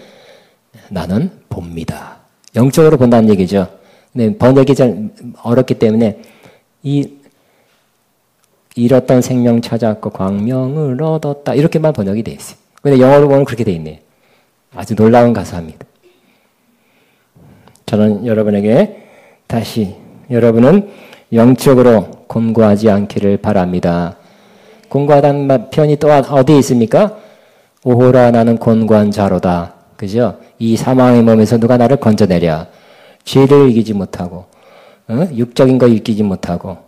나는 봅니다. 영적으로 본다는 얘기죠. 근데 번역이 잘 어렵기 때문에 잃었던 생명 찾았고 광명을 얻었다. 이렇게만 번역이 되어 있어요. 근데 영어로 보면 그렇게 되어 있네요. 아주 놀라운 가사입니다. 저는 여러분에게 다시 여러분은 영적으로 곤고하지 않기를 바랍니다. 곤고하다는 편이 또 어디에 있습니까? 오호라 나는 곤고한 자로다. 그죠? 이 사망의 몸에서 누가 나를 건져내랴. 죄를 이기지 못하고 육적인 거 이기지 못하고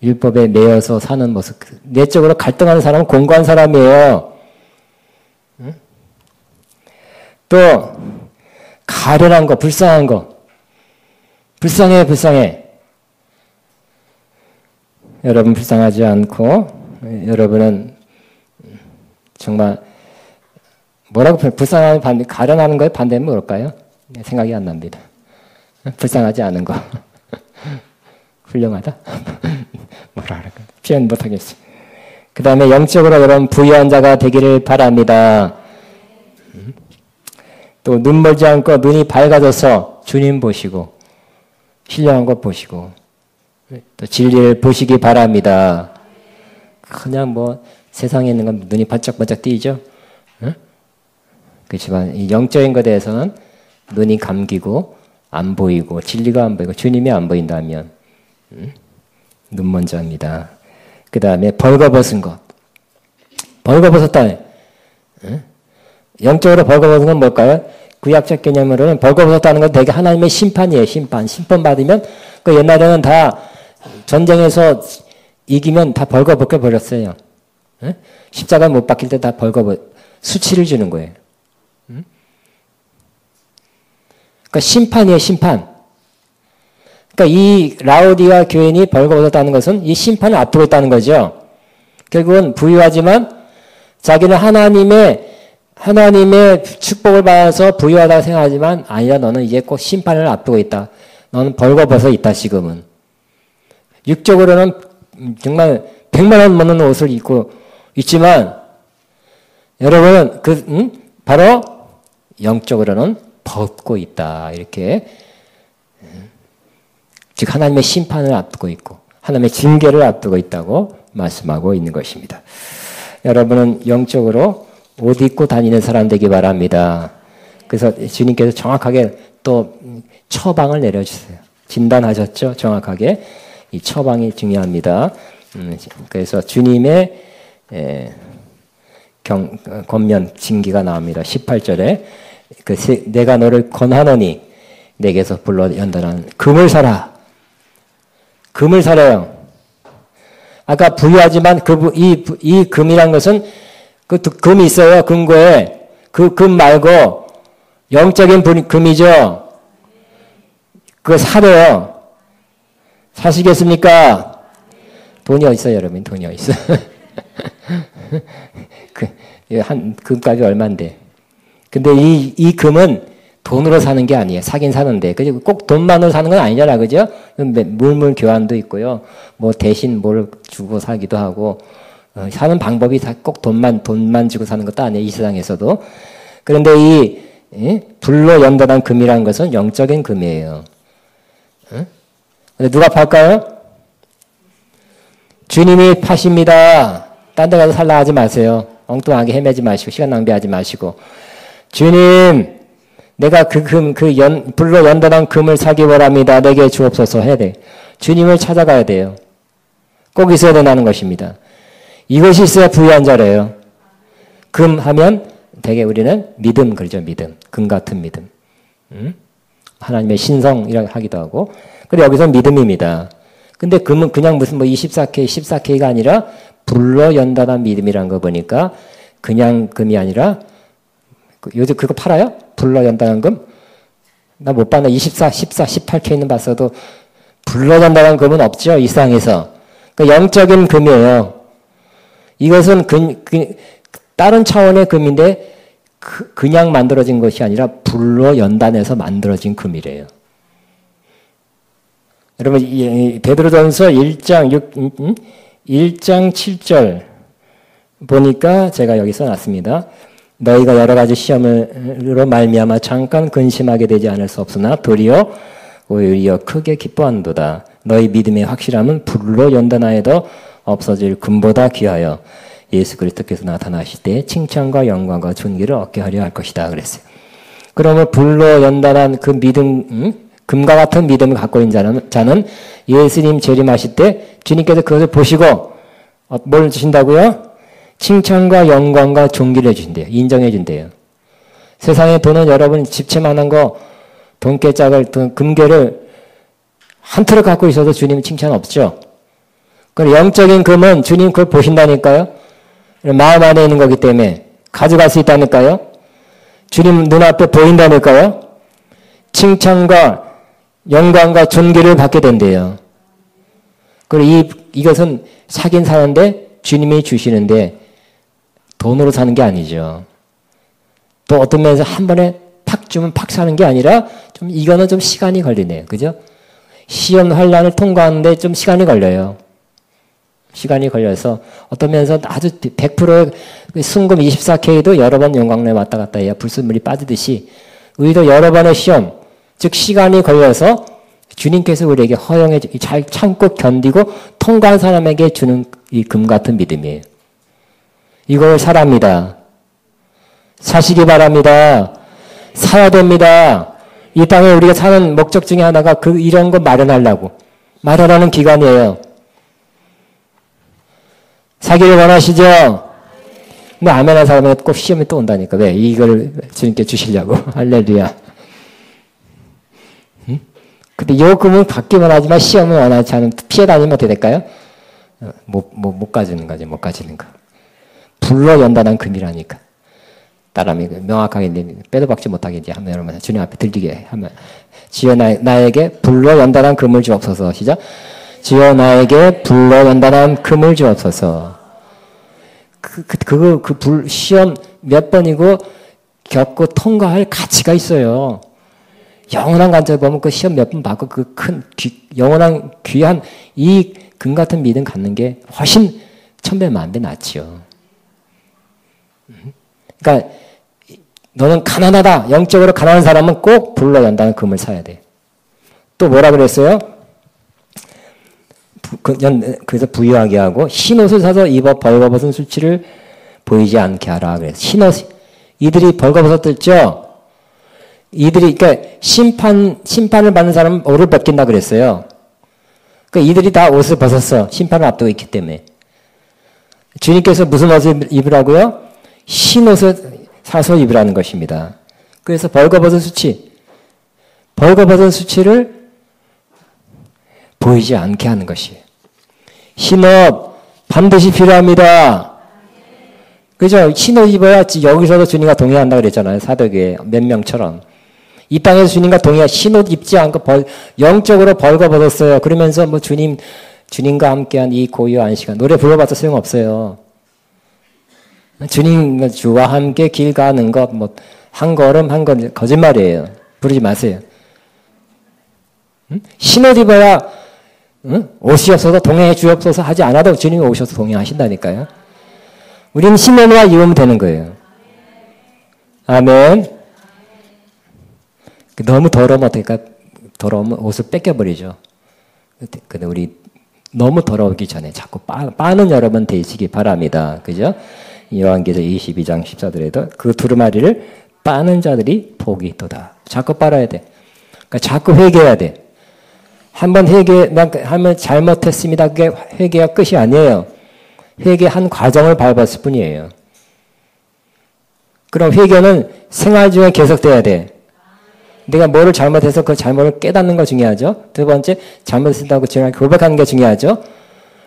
율법에 매여서 사는 모습. 내적으로 갈등하는 사람은 곤고한 사람이에요. 또 가련한 거, 불쌍한 거. 불쌍해. 여러분 불쌍하지 않고 여러분은 정말 뭐라고 불쌍한 반대, 가련하는 거에 반대는 뭘까요? 생각이 안 납니다. 불쌍하지 않은 거. 훌륭하다? 뭐라 그럴까? 표현 못하겠어요. 그 다음에 영적으로 여러분 부유한 자가 되기를 바랍니다. 또 눈 멀지 않고 눈이 밝아져서 주님 보시고 신령한 것 보시고 또 진리를 보시기 바랍니다. 그냥 뭐 세상에 있는 건 눈이 반짝반짝 띄죠? 그렇지만 이 영적인 것에 대해서는 눈이 감기고 안 보이고 진리가 안 보이고 주님이 안 보인다면 눈 먼저 합니다. 그 다음에 벌거벗은 것. 벌거벗었다. 영적으로 벌거벗은 건 뭘까요? 구약적 개념으로는 벌거벗었다는 건 되게 하나님의 심판이에요. 심판 받으면 그 옛날에는 다 전쟁에서 이기면 다 벌거벗겨 버렸어요. 십자가 못 박힐 때 다 수치를 주는 거예요. 그러니까 심판이에요, 심판. 그러니까 이 라오디가 교인이 벌거벗었다는 것은 이 심판을 앞두고 있다는 거죠. 결국은 부유하지만 자기는 하나님의 축복을 받아서 부유하다고 생각하지만 아니야, 너는 이제 꼭 심판을 앞두고 있다. 너는 벌거벗어 있다, 지금은. 육적으로는 정말 100만 원 먹는 옷을 입고 있지만 여러분은 바로 영적으로는 벗고 있다. 이렇게 즉 하나님의 심판을 앞두고 있고 하나님의 징계를 앞두고 있다고 말씀하고 있는 것입니다. 여러분은 영적으로 옷 입고 다니는 사람 되기 바랍니다. 그래서 주님께서 정확하게 또 처방을 내려주세요. 진단하셨죠? 정확하게. 이 처방이 중요합니다. 그래서 주님의 권면 징계가 나옵니다. 18절에 내가 너를 권하노니 내게서 불러 연단한 금을 사라. 금을 사래요. 아까 부유하지만 이 금이란 것은 그 금이 있어요. 금고에. 그 금 말고 영적인 금이죠. 그거 사래요. 사시겠습니까? 돈이 어딨어요, 여러분? 돈이 어딨어? 한 금값이 얼만데. 근데 이 금은 돈으로 사는 게 아니에요. 사긴 사는데. 그죠? 꼭 돈만으로 사는 건 아니잖아. 그죠? 물물 교환도 있고요. 뭐 대신 뭘 주고 사기도 하고, 사는 방법이 다 꼭 돈만 주고 사는 것도 아니에요. 이 세상에서도. 그런데 불로 연단한 금이라는 것은 영적인 금이에요. 근데 누가 팔까요? 주님이 파십니다. 딴 데 가서 살라 하지 마세요. 엉뚱하게 헤매지 마시고, 시간 낭비하지 마시고. 주님, 내가 불로 연단한 금을 사기 원합니다. 내게 주옵소서 해야 돼. 주님을 찾아가야 돼요. 꼭 있어야 된다는 것입니다. 이것이 있어야 부유한 자래요. 금 하면 되게 우리는 믿음, 그러죠. 믿음. 금 같은 믿음. 하나님의 신성이라고 하기도 하고. 근데 여기서 믿음입니다. 근데 금은 그냥 무슨 24K, 14K가 아니라 불로 연단한 믿음이라는 거 보니까 그냥 금이 아니라 요즘 그거 팔아요? 불로 연단한 금? 나 못 봤나? 24, 14, 18K는 봤어도 불로 연단한 금은 없죠. 이 세상에서. 그 영적인 금이에요. 이것은 다른 차원의 금인데 그냥 만들어진 것이 아니라 불로 연단해서 만들어진 금이래요. 여러분 베드로전서 1장 7절 보니까 제가 여기 써놨습니다. 너희가 여러 가지 시험으로 말미암아 잠깐 근심하게 되지 않을 수 없으나 도리어 오히려 크게 기뻐한도다. 너희 믿음의 확실함은 불로 연단하여도 없어질 금보다 귀하여 예수 그리스도께서 나타나실 때 칭찬과 영광과 존귀를 얻게 하려 할 것이다 그랬어요. 그러면 불로 연단한 그 믿음, 금과 같은 믿음을 갖고 있는 자는 예수님 재림하실 때 주님께서 그것을 보시고 뭘 주신다고요? 칭찬과 영광과 존귀를 주신대요. 인정해 준대요. 세상에 돈은 여러분 집채만한 거 돈깨짝을 금괴를 한 트럭 갖고 있어도 주님 칭찬 없죠. 그럼 영적인 금은 주님 그걸 보신다니까요. 마음 안에 있는 거기 때문에 가져갈 수 있다니까요. 주님 눈앞에 보인다니까요. 칭찬과 영광과 존귀를 받게 된대요. 그리고 이것은 사긴 사는데 주님이 주시는데 돈으로 사는 게 아니죠. 또 어떤 면에서 한 번에 팍 주면 팍 사는 게 아니라 이거는 좀 시간이 걸리네요. 그죠? 시험 환란을 통과하는데 좀 시간이 걸려요. 시간이 걸려서 어떤 면에서 아주 100%의 순금 24K도 여러 번 영광로에 왔다 갔다 해야 불순물이 빠지듯이 우리도 여러 번의 시험, 즉 시간이 걸려서 주님께서 우리에게 허용해 잘 참고 견디고 통과한 사람에게 주는 이 금 같은 믿음이에요. 이걸 사랍니다. 사시기 바랍니다. 사야 됩니다. 이 땅에 우리가 사는 목적 중에 하나가 이런 거 마련하려고. 마련하는 기간이에요. 사기를 원하시죠? 근데 아멘한 사람은 꼭 시험이 또 온다니까. 왜? 이걸 주님께 주시려고. 할렐루야. 응? 근데 요 금은 받기만 하지만 시험은 원하지 않으면 피해 다니면 어떻게 될까요? 못 가지는 거지, 못 가지는 거. 불로 연단한 금이라니까. 따라하면 명확하게 빼도 박지 못하게 이제 하면 여러분 주님 앞에 들리게 하면 주여 나에게 불로 연단한 금을 주옵소서. 시작. 주여 나에게 불로 연단한 금을 주옵소서. 시험 몇 번이고 겪고 통과할 가치가 있어요. 영원한 관점에 보면 그 시험 몇 번 받고 그 큰 영원한 귀한 이 금 같은 믿음 갖는 게 훨씬 1000배 만배 낫지요. 그러니까 너는 가난하다. 영적으로 가난한 사람은 꼭 불로 연단한 금을 사야 돼. 또 뭐라 그랬어요? 그래서 부유하게 하고 흰옷을 사서 입어 벌거벗은 수치를 보이지 않게 하라. 그래서 흰옷 이들이 벌거벗었죠. 이들이 그러니까 심판을 받는 사람은 옷을 벗긴다 그랬어요. 그러니까 이들이 다 옷을 벗었어. 심판을 앞두고 있기 때문에. 주님께서 무슨 옷을 입으라고요? 흰옷을 사서 입으라는 것입니다. 그래서 벌거벗은 수치를 보이지 않게 하는 것이에요. 흰옷 반드시 필요합니다. 그죠? 흰옷 입어야 여기서도 주님과 동행한다 그랬잖아요. 사도교회 몇 명처럼. 이 땅에서 주님과 동행 흰옷 입지 않고 영적으로 벌거벗었어요. 그러면서 뭐 주님과 함께한 이 고요한 시간 노래 불러봐도 소용없어요. 주님 주와 함께 길 가는 것 뭐 한 걸음 한 걸음 거짓말이에요. 부르지 마세요. 응? 흰옷 입어야 응? 옷이 없어서 동행해 주옵소서 하지 않아도 주님이 오셔서 동행하신다니까요. 우리는 흰옷만 입으면 되는 거예요. 아멘. 너무 더러우면 어떨까? 더러우면 옷을 뺏겨버리죠. 근데 우리 너무 더러우기 전에 자꾸 빠는 여러분 되시기 바랍니다. 그죠? 요한계시록 22장 14절에도 그 두루마리를 빠는 자들이 복이 있도다. 자꾸 빨아야 돼. 그러니까 자꾸 회개해야 돼. 한번 하면 잘못했습니다. 그게 회개가 끝이 아니에요. 회개한 과정을 밟았을 뿐이에요. 그럼 회개는 생활 중에 계속돼야 돼. 내가 뭐를 잘못해서 그 잘못을 깨닫는 거 중요하죠. 두 번째, 잘못했다고 고백하는 게 중요하죠.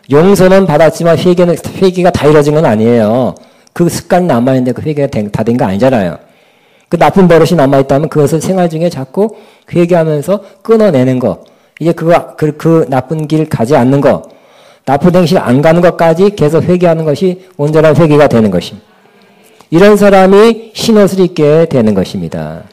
용서는 받았지만 회개가 다 이루어진 건 아니에요. 그 습관이 남아있는데 그 회개가 다 된 거 아니잖아요. 그 나쁜 버릇이 남아있다면 그것을 생활 중에 자꾸 회개하면서 끊어내는 거. 이제 그 나쁜 길 가지 않는 거. 나쁜 행실 안 가는 것까지 계속 회개하는 것이 온전한 회개가 되는 것입니다. 이런 사람이 흰옷을 입게 되는 것입니다.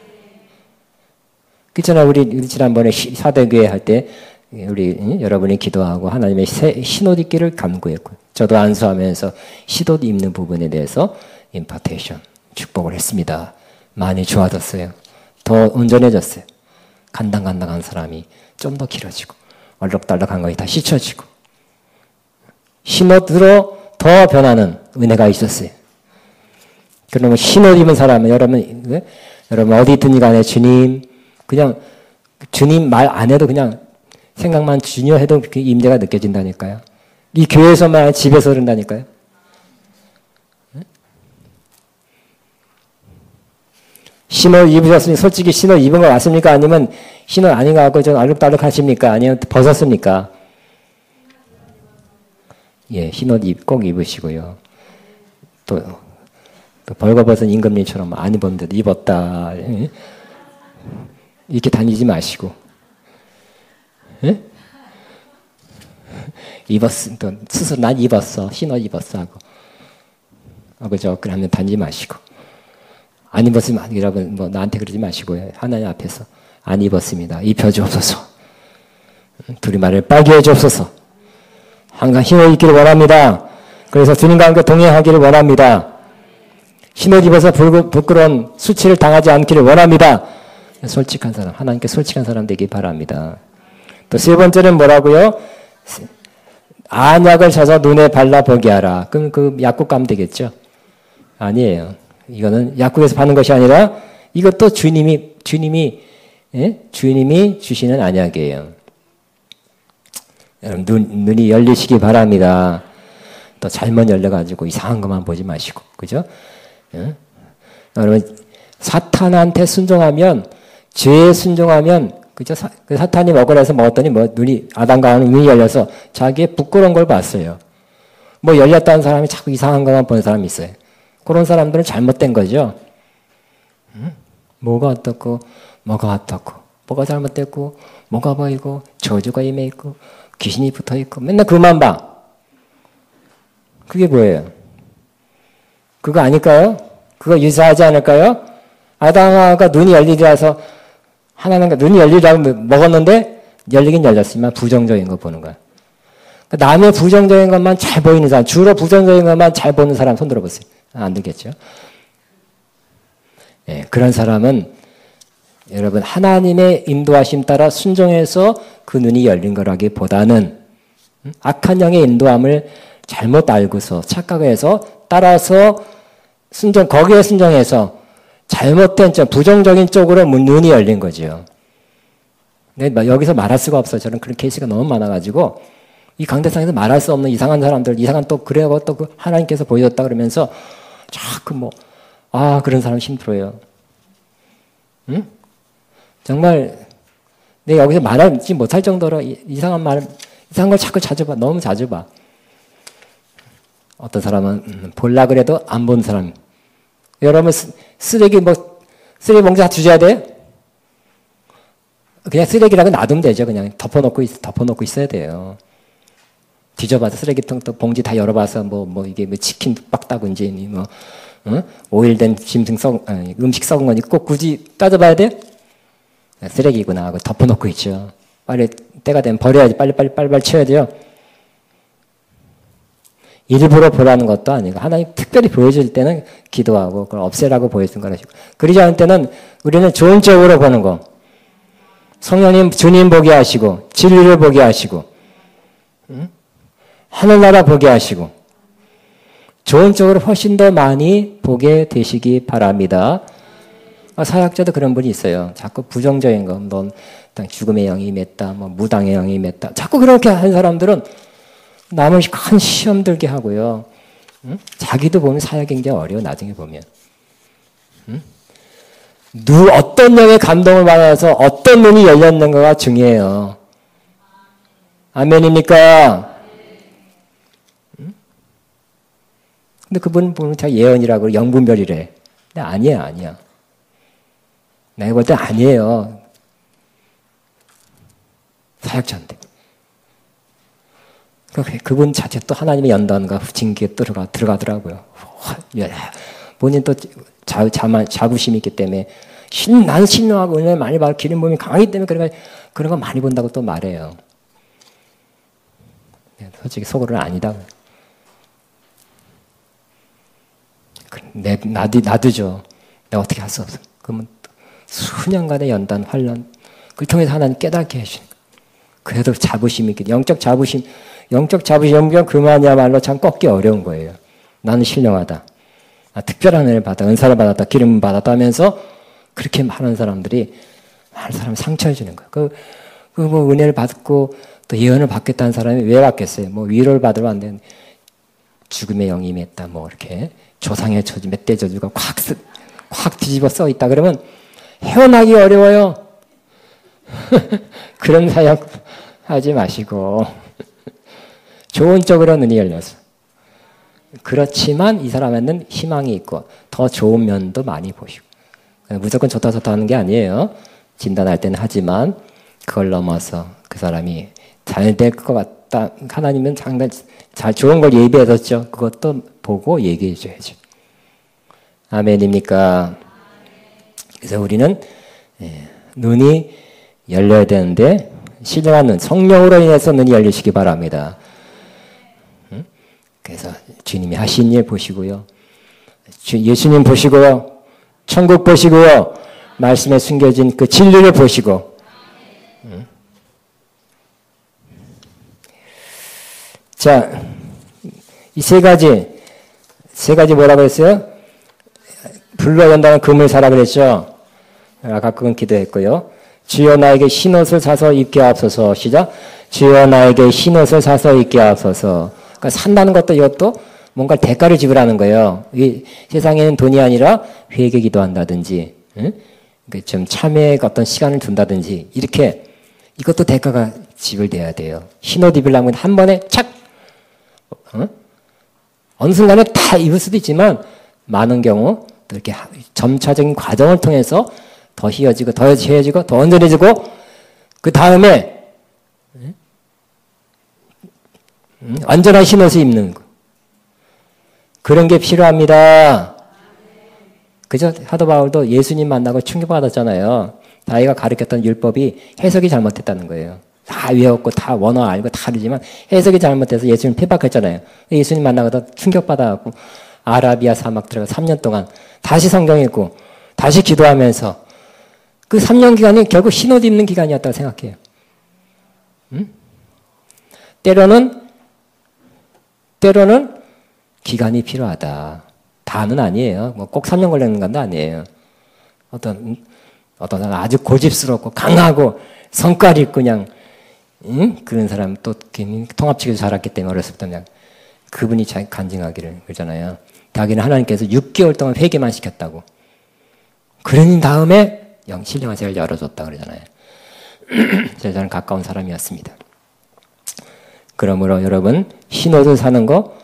그렇잖아요. 우리 지난번에 사대교회 할 때 여러분이 기도하고 하나님의 흰옷 입기를 간구했고요. 저도 안수하면서 흰옷 입는 부분에 대해서 임파테이션 축복을 했습니다. 많이 좋아졌어요. 더 온전해졌어요. 간당간당한 사람이 좀 더 길어지고 얼럭달럭한 것이 다 씻혀지고 흰옷으로 더 변하는 은혜가 있었어요. 그러면 흰옷 입은 사람은 여러분 어디 있든지 간에 그냥 주님 말 안 해도 그냥 생각만 주여 해도 그 임재가 느껴진다니까요. 이 교회에서만 집에서 그런다니까요. 흰옷 입으셨으니 솔직히 흰옷 입은 거 맞습니까? 아니면 흰옷 아닌 거 같고 좀 알룩달룩 하십니까? 아니면 벗었습니까? 예, 흰옷 꼭 입으시고요. 또 벌거벗은 임금님처럼 안 입었는데도 입었다. 이렇게 다니지 마시고. 예? 또 스스로 난 입었어. 흰옷 입었어 하고. 그죠? 그러면 다니지 마시고. 안 입었으면 여러분 나한테 그러지 마시고요. 하나님 앞에서 안 입었습니다. 입혀주옵소서. 두루마리를 빨게 해주옵소서. 항상 흰옷 입기를 원합니다. 그래서 주님과 함께 동행하기를 원합니다. 흰옷 입어서 부끄러운 수치를 당하지 않기를 원합니다. 솔직한 사람, 하나님께 솔직한 사람 되기 바랍니다. 또 세 번째는 뭐라고요? 안약을 사서 눈에 발라보게 하라. 그럼 그 약국 가면 되겠죠? 아니에요. 이거는 약국에서 파는 것이 아니라 이것도 주님이 주시는 안약이에요. 여러분 눈이 열리시기 바랍니다. 또 잘못 열려가지고 이상한 것만 보지 마시고, 그죠? 예? 여러분 사탄한테 순종하면, 죄에 순종하면, 그죠? 사탄이 먹으라서 먹었더니 아담과 하와는 눈이 열려서 자기의 부끄러운 걸 봤어요. 열렸다는 사람이 자꾸 이상한 것만 보는 사람이 있어요. 그런 사람들은 잘못된 거죠. 뭐가 어떻고, 뭐가 어떻고, 뭐가 잘못됐고, 뭐가 보이고, 저주가 임해 있고, 귀신이 붙어 있고, 맨날 그것만 봐. 그게 뭐예요? 그거 아닐까요? 그거 유사하지 않을까요? 아담과 눈이 열리라서, 하나는 눈이 열리라고 먹었는데, 열리긴 열렸지만 부정적인 거 보는 거야. 남의 부정적인 것만 잘 보이는 사람, 주로 부정적인 것만 잘 보는 사람 손 들어보세요. 안 되겠죠? 예, 그런 사람은 여러분 하나님의 인도하심 따라 순종해서 그 눈이 열린 거라기보다는 악한 영의 인도함을 잘못 알고서 착각해서 따라서 거기에 순종해서 잘못된 부정적인 쪽으로 눈이 열린 거죠. 근데 여기서 말할 수가 없어요. 저는 그런 케이스가 너무 많아가지고 이 강대상에서 말할 수 없는 이상한 사람들, 이상한 또 그래요, 또 하나님께서 보여줬다 그러면서 자꾸 그런 사람 힘들어요. 응? 정말 내가 여기서 말하지 못할 정도로 이상한 걸 자꾸 자주 봐. 너무 자주 봐. 어떤 사람은 볼라 그래도 안 본 사람. 여러분 쓰레기 봉지 다 주셔야 돼요? 그냥 쓰레기라고 놔두면 되죠. 그냥 덮어놓고 있어야 돼요. 뒤져봐서 쓰레기통 또 봉지 다 열어봐서 이게 치킨 빡다군지 오일된 음식 썩은 거니 꼭 굳이 따져봐야 돼? 쓰레기구나 하고 덮어놓고 있죠. 빨리 때가 되면 버려야지. 빨리 치워야 돼요. 일부러 보라는 것도 아니고 하나님 특별히 보여줄 때는 기도하고 그걸 없애라고 보여준 거라고. 그러지 않을 때는 우리는 좋은 쪽으로 보는 거. 성령님 주님 보게 하시고 진리를 보게 하시고 하늘나라 보게 하시고 좋은 쪽으로 훨씬 더 많이 보게 되시기 바랍니다. 사역자도 그런 분이 있어요. 자꾸 부정적인 거, 넌 죽음의 영이 임했다, 무당의 영이 임했다. 자꾸 그렇게 한 사람들은 남을 큰 시험 들게 하고요. 자기도 보면 사역이 굉장히 어려워, 나중에 보면. 어떤 영의 감동을 받아서 어떤 눈이 열렸는가가 중요해요. 아멘입니까? 근데 그분 보면 다 예언이라고 영분별이래. 근데 아니야. 내가 볼 때 아니에요. 사역자인데. 그분 자체 또 하나님의 연단과 징계에 들어가더라고요. 본인 또 자부심이 있기 때문에 나는 신령하고 은혜 많이 받고 기름 부음이 강하기 때문에 그런 거 많이 본다고 또 말해요. 솔직히 속으로는 아니다. 놔두죠. 내가 어떻게 할 수 없어. 그러면 수년간의 연단, 환란, 그걸 통해서 하나님 깨닫게 해주시는 거예요. 그래도 자부심이 있기, 영적 자부심 그만이야말로 참 꺾기 어려운 거예요. 나는 신령하다. 특별한 은혜를 받았다, 은사를 받았다, 기름을 받았다 하면서 그렇게 많은 사람들이 많은 사람 상처해 주는 거예요. 은혜를 받고 또 예언을 받겠다는 사람이 왜 받겠어요? 위로를 받으면 안 되는데 죽음의 영이 임했다, 이렇게 조상의 저주, 멧돼 저주가 콱 뒤집어 써 있다 그러면 헤어나기 어려워요. 그런 사역 하지 마시고 좋은 쪽으로 눈이 열려서. 그렇지만 이 사람에는 희망이 있고 더 좋은 면도 많이 보시고. 무조건 좋다 하는 게 아니에요. 진단할 때는 하지만 그걸 넘어서 그 사람이 잘 될 것 같다. 하나님은 상당히 좋은 걸 예비해뒀죠. 그것도 보고 얘기해 줘야죠. 아멘입니까? 그래서 우리는 눈이 열려야 되는데 신령한 눈, 성령으로 인해서 눈이 열리시기 바랍니다. 그래서 주님이 하신 일 보시고요. 예수님 보시고요. 천국 보시고요. 말씀에 숨겨진 그 진리를 보시고. 자, 이 세 가지 뭐라고 했어요? 불러연다는 금을 사라 그랬죠. 아까 그건 기도했고요. 주여 나에게 흰옷을 사서 입게 하옵소서. 시작. 주여 나에게 흰옷을 사서 입게 하옵소서. 그러니까 산다는 것도 이것도 뭔가 대가를 지불하는 거예요. 이 세상에는 돈이 아니라 회개 기도한다든지, 응? 좀 참회에 어떤 시간을 둔다든지 이렇게 이것도 대가가 지불돼야 돼요. 흰옷 입으려면 한 번에 착, 어느 순간에 다 입을 수도 있지만 많은 경우 또 이렇게 점차적인 과정을 통해서 더 휘어지고 더 휘어지고 더 온전해지고 그 다음에 완전한 흰옷을 입는 거. 그런 게 필요합니다. 그죠? 사도 바울도 예수님 만나고 충격받았잖아요. 자기가 가르쳤던 율법이 해석이 잘못됐다는 거예요. 다 외웠고 다 원어 알고 다 알지만 해석이 잘못돼서 예수님 핍박했잖아요. 예수님 만나고 충격받아갖고 아라비아 사막 들어가 3년 동안 다시 성경 읽고 다시 기도하면서 그 3년 기간이 결국 흰옷 입는 기간이었다고 생각해요. 때로는 기간이 필요하다. 다는 아니에요. 뭐 꼭 3년 걸리는 건도 아니에요. 어떤 사람 아주 고집스럽고 강하고 성깔 있고 그냥 그런 사람 또 통합치기도 잘했기 때문에 어렸을 때 그냥 그분이 간증하기를 그러잖아요. 자기는 하나님께서 6개월 동안 회개만 시켰다고. 그런 다음에 신령한 세를 열어줬다 그러잖아요. 저는 가까운 사람이었습니다. 그러므로 여러분 흰옷을 사는 거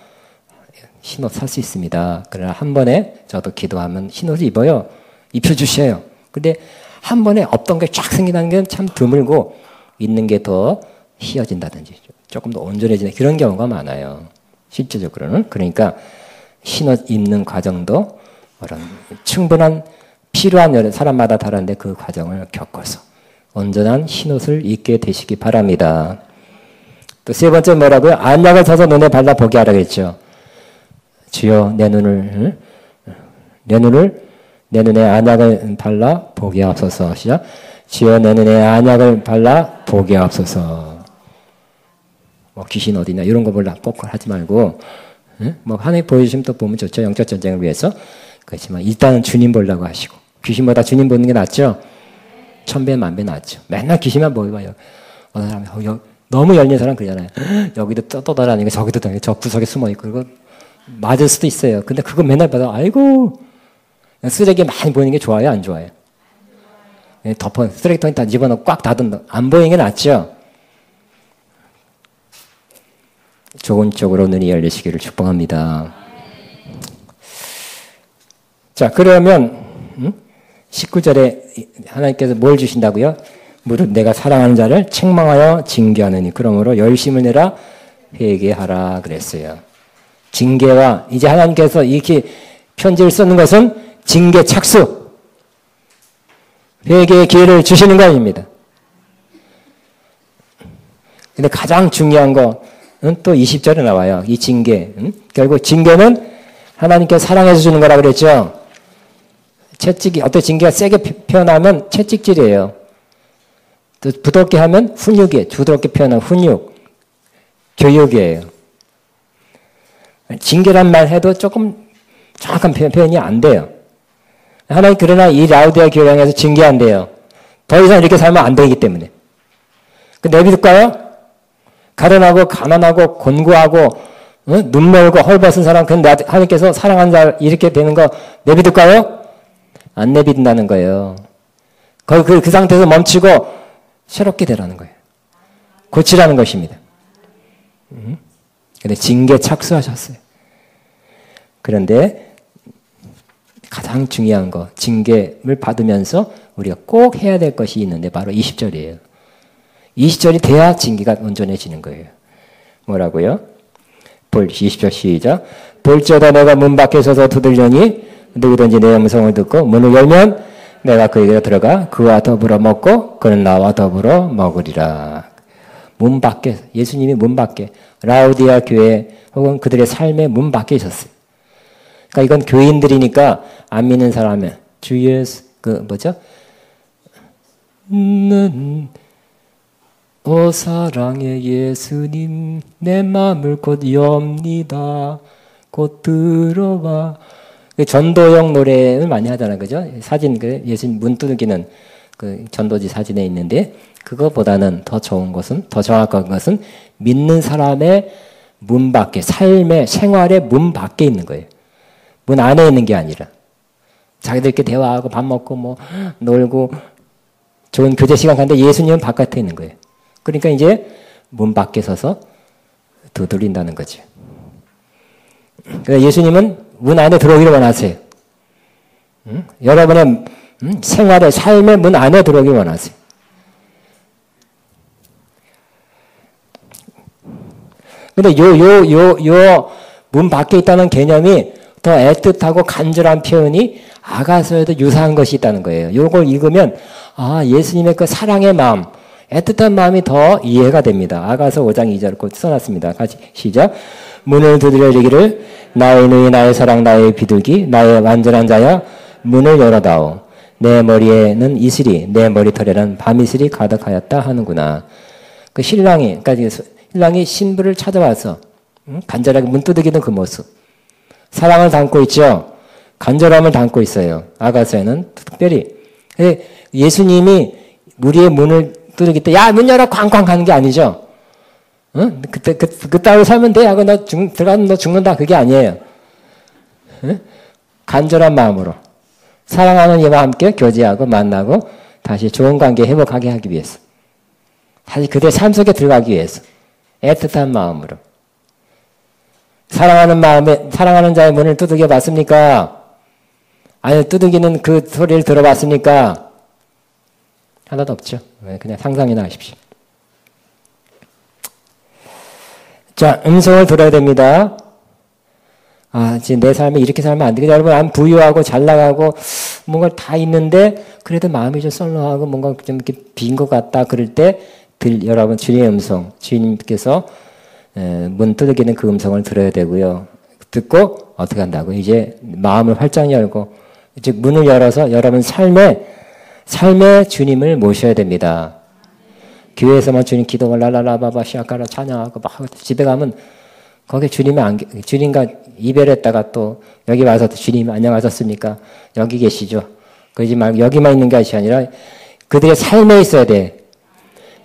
흰옷 살 수 있습니다. 그러나 한 번에 저도 기도하면 흰옷을 입어요. 입혀주셔요. 근데 한 번에 없던 게 쫙 생기다는 게 참 드물고 있는 게 더 휘어진다든지 조금 더 온전해지는 그런 경우가 많아요. 실제적으로는. 그러니까 흰옷 입는 과정도 그런 충분한 필요한 사람마다 다른데 그 과정을 겪어서 온전한 흰옷을 입게 되시기 바랍니다. 또 세 번째 뭐라고요? 안약을 사서 눈에 발라 보게 하라 그랬죠. 주여 내 눈에 안약을 발라 보게 하옵소서. 시작. 주여 내 눈에 안약을 발라 보게 하옵소서. 뭐 귀신 어디냐 이런 거 몰라 꼭 하지 말고 뭐 하나님 보여주시면 또 보면 좋죠. 영적 전쟁을 위해서. 그렇지만 일단은 주님 보려고 하시고 귀신보다 주님 보는 게 낫죠. 1000배 만배 낫죠. 맨날 귀신만 보여봐요. 어느 사람이 너무 열린 사람 그러잖아요. 여기도 떠돌아다니고 저기도 저 구석에 숨어있고 그리고 맞을 수도 있어요. 근데 그거 맨날 봐도 아이고 쓰레기 많이 보이는 게 좋아요? 안 좋아요? 덮어 쓰레기통에 다 집어넣고 꽉 닫은 안 보이는 게 낫죠? 좋은 쪽으로 눈이 열리시기를 축복합니다. 자 그러면 19절에 하나님께서 뭘 주신다고요? 무릇 내가 사랑하는 자를 책망하여 징계하느니 그러므로 열심을 내라 회개하라 그랬어요. 징계와 이제 하나님께서 이렇게 편지를 쓰는 것은 징계 착수, 회개의 기회를 주시는 거 아닙니다. 근데 가장 중요한 거는 또 20절에 나와요. 이 징계. 결국 징계는 하나님께서 사랑해서 주는 거라고 그랬죠. 채찍이, 어떤 징계가 세게 표현하면 채찍질이에요. 또 부드럽게 하면 훈육이에요. 부드럽게 표현하면 훈육, 교육이에요. 징계란 말 해도 조금 정확한 표현이 안 돼요. 하나님 그러나 이 라우디아 교회 향해서 징계한대요. 더 이상 이렇게 살면 안 되기 때문에. 내비둘까요? 가련하고 가난하고 곤고하고 눈 멀고 헐벗은 사람 근데 하나님께서 사랑하는 자 이렇게 되는 거 내비둘까요? 안 내비둔다는 거예요. 그 상태에서 멈추고 새롭게 되라는 거예요. 고치라는 것입니다. 근데 징계 착수하셨어요. 그런데 가장 중요한 거, 징계를 받으면서 우리가 꼭 해야 될 것이 있는데 바로 20절이에요. 20절이 돼야 징계가 온전해지는 거예요. 뭐라고요? 20절 시작. 볼지어다 내가 문 밖에 서서 두들려니 누구든지 내 음성을 듣고 문을 열면 내가 그에게 들어가 그와 더불어 먹고 그는 나와 더불어 먹으리라. 문 밖에, 예수님이 문 밖에, 라우디아 교회 혹은 그들의 삶의 문 밖에 있었어요. 그러니까 이건 교인들이니까 안 믿는 사람은 주 예수, 오 사랑의 예수님 내 마음을 곧 엽니다. 곧 들어와 전도용 노래를 많이 하잖아요. 그죠? 사진, 예수님 문 두드기는 그 전도지 사진에 있는데, 그거보다는 더 좋은 것은, 더 정확한 것은 믿는 사람의 문 밖에, 삶의, 생활의 문 밖에 있는 거예요. 문 안에 있는 게 아니라. 자기들끼리 대화하고 밥 먹고 뭐 놀고 좋은 교제 시간 가는데 예수님은 바깥에 있는 거예요. 그러니까 이제 문 밖에 서서 두드린다는 거죠. 그러니까 예수님은 문 안에 들어오기를 원하세요. 여러분의 생활의 삶의 문 안에 들어오기를 원하세요. 근데 요 문 밖에 있다는 개념이 더 애틋하고 간절한 표현이 아가서에도 유사한 것이 있다는 거예요. 요걸 읽으면 예수님의 그 사랑의 마음, 애틋한 마음이 더 이해가 됩니다. 아가서 5장 2절 곧 써놨습니다. 같이 시작. 문을 두드려 이르기를 나의 누이 나의 사랑 나의 비둘기 나의 완전한 자야 문을 열어다오. 내 머리에는 이슬이 내 머리털에는 밤이슬이 가득하였다 하는구나. 그 신랑이 신부를 찾아와서 간절하게 문 두드리는 그 모습. 사랑을 담고 있죠. 간절함을 담고 있어요. 아가서에는 특별히. 예수님이 우리의 문을 두드릴 때 야 문 열어 쾅쾅 하는 게 아니죠. 그때 그 따로 살면 돼. 하고 들어가면 너 죽는다. 그게 아니에요. 간절한 마음으로 사랑하는 이와 함께 교제하고 만나고 다시 좋은 관계 회복하게 하기 위해서. 다시 그들의 삶 속에 들어가기 위해서. 애틋한 마음으로. 사랑하는 자의 문을 두들겨 봤습니까? 아니, 두들기는 그 소리를 들어봤습니까? 하나도 없죠. 그냥 상상이나 하십시오. 자, 음성을 들어야 됩니다. 지금 내 삶에 이렇게 살면 안 되겠다. 여러분, 난 부유하고 잘 나가고 뭔가 다 있는데 그래도 마음이 좀 썰렁하고 뭔가 좀 이렇게 빈 것 같다. 그럴 때 여러분 주님의 음성, 주님께서 문 두들기는 그 음성을 들어야 되고요. 듣고 어떻게 한다고? 이제 마음을 활짝 열고 이제 문을 열어서 여러분 삶에 주님을 모셔야 됩니다. 교회에서만 주님 기도가 랄랄라바바 시아까라 찬양하고 막 집에 가면 거기 주님과 이별했다가 또 여기 와서 주님 안녕하셨습니까? 여기 계시죠. 그러지 말고 여기만 있는 것이 아니라 그들의 삶에 있어야 돼.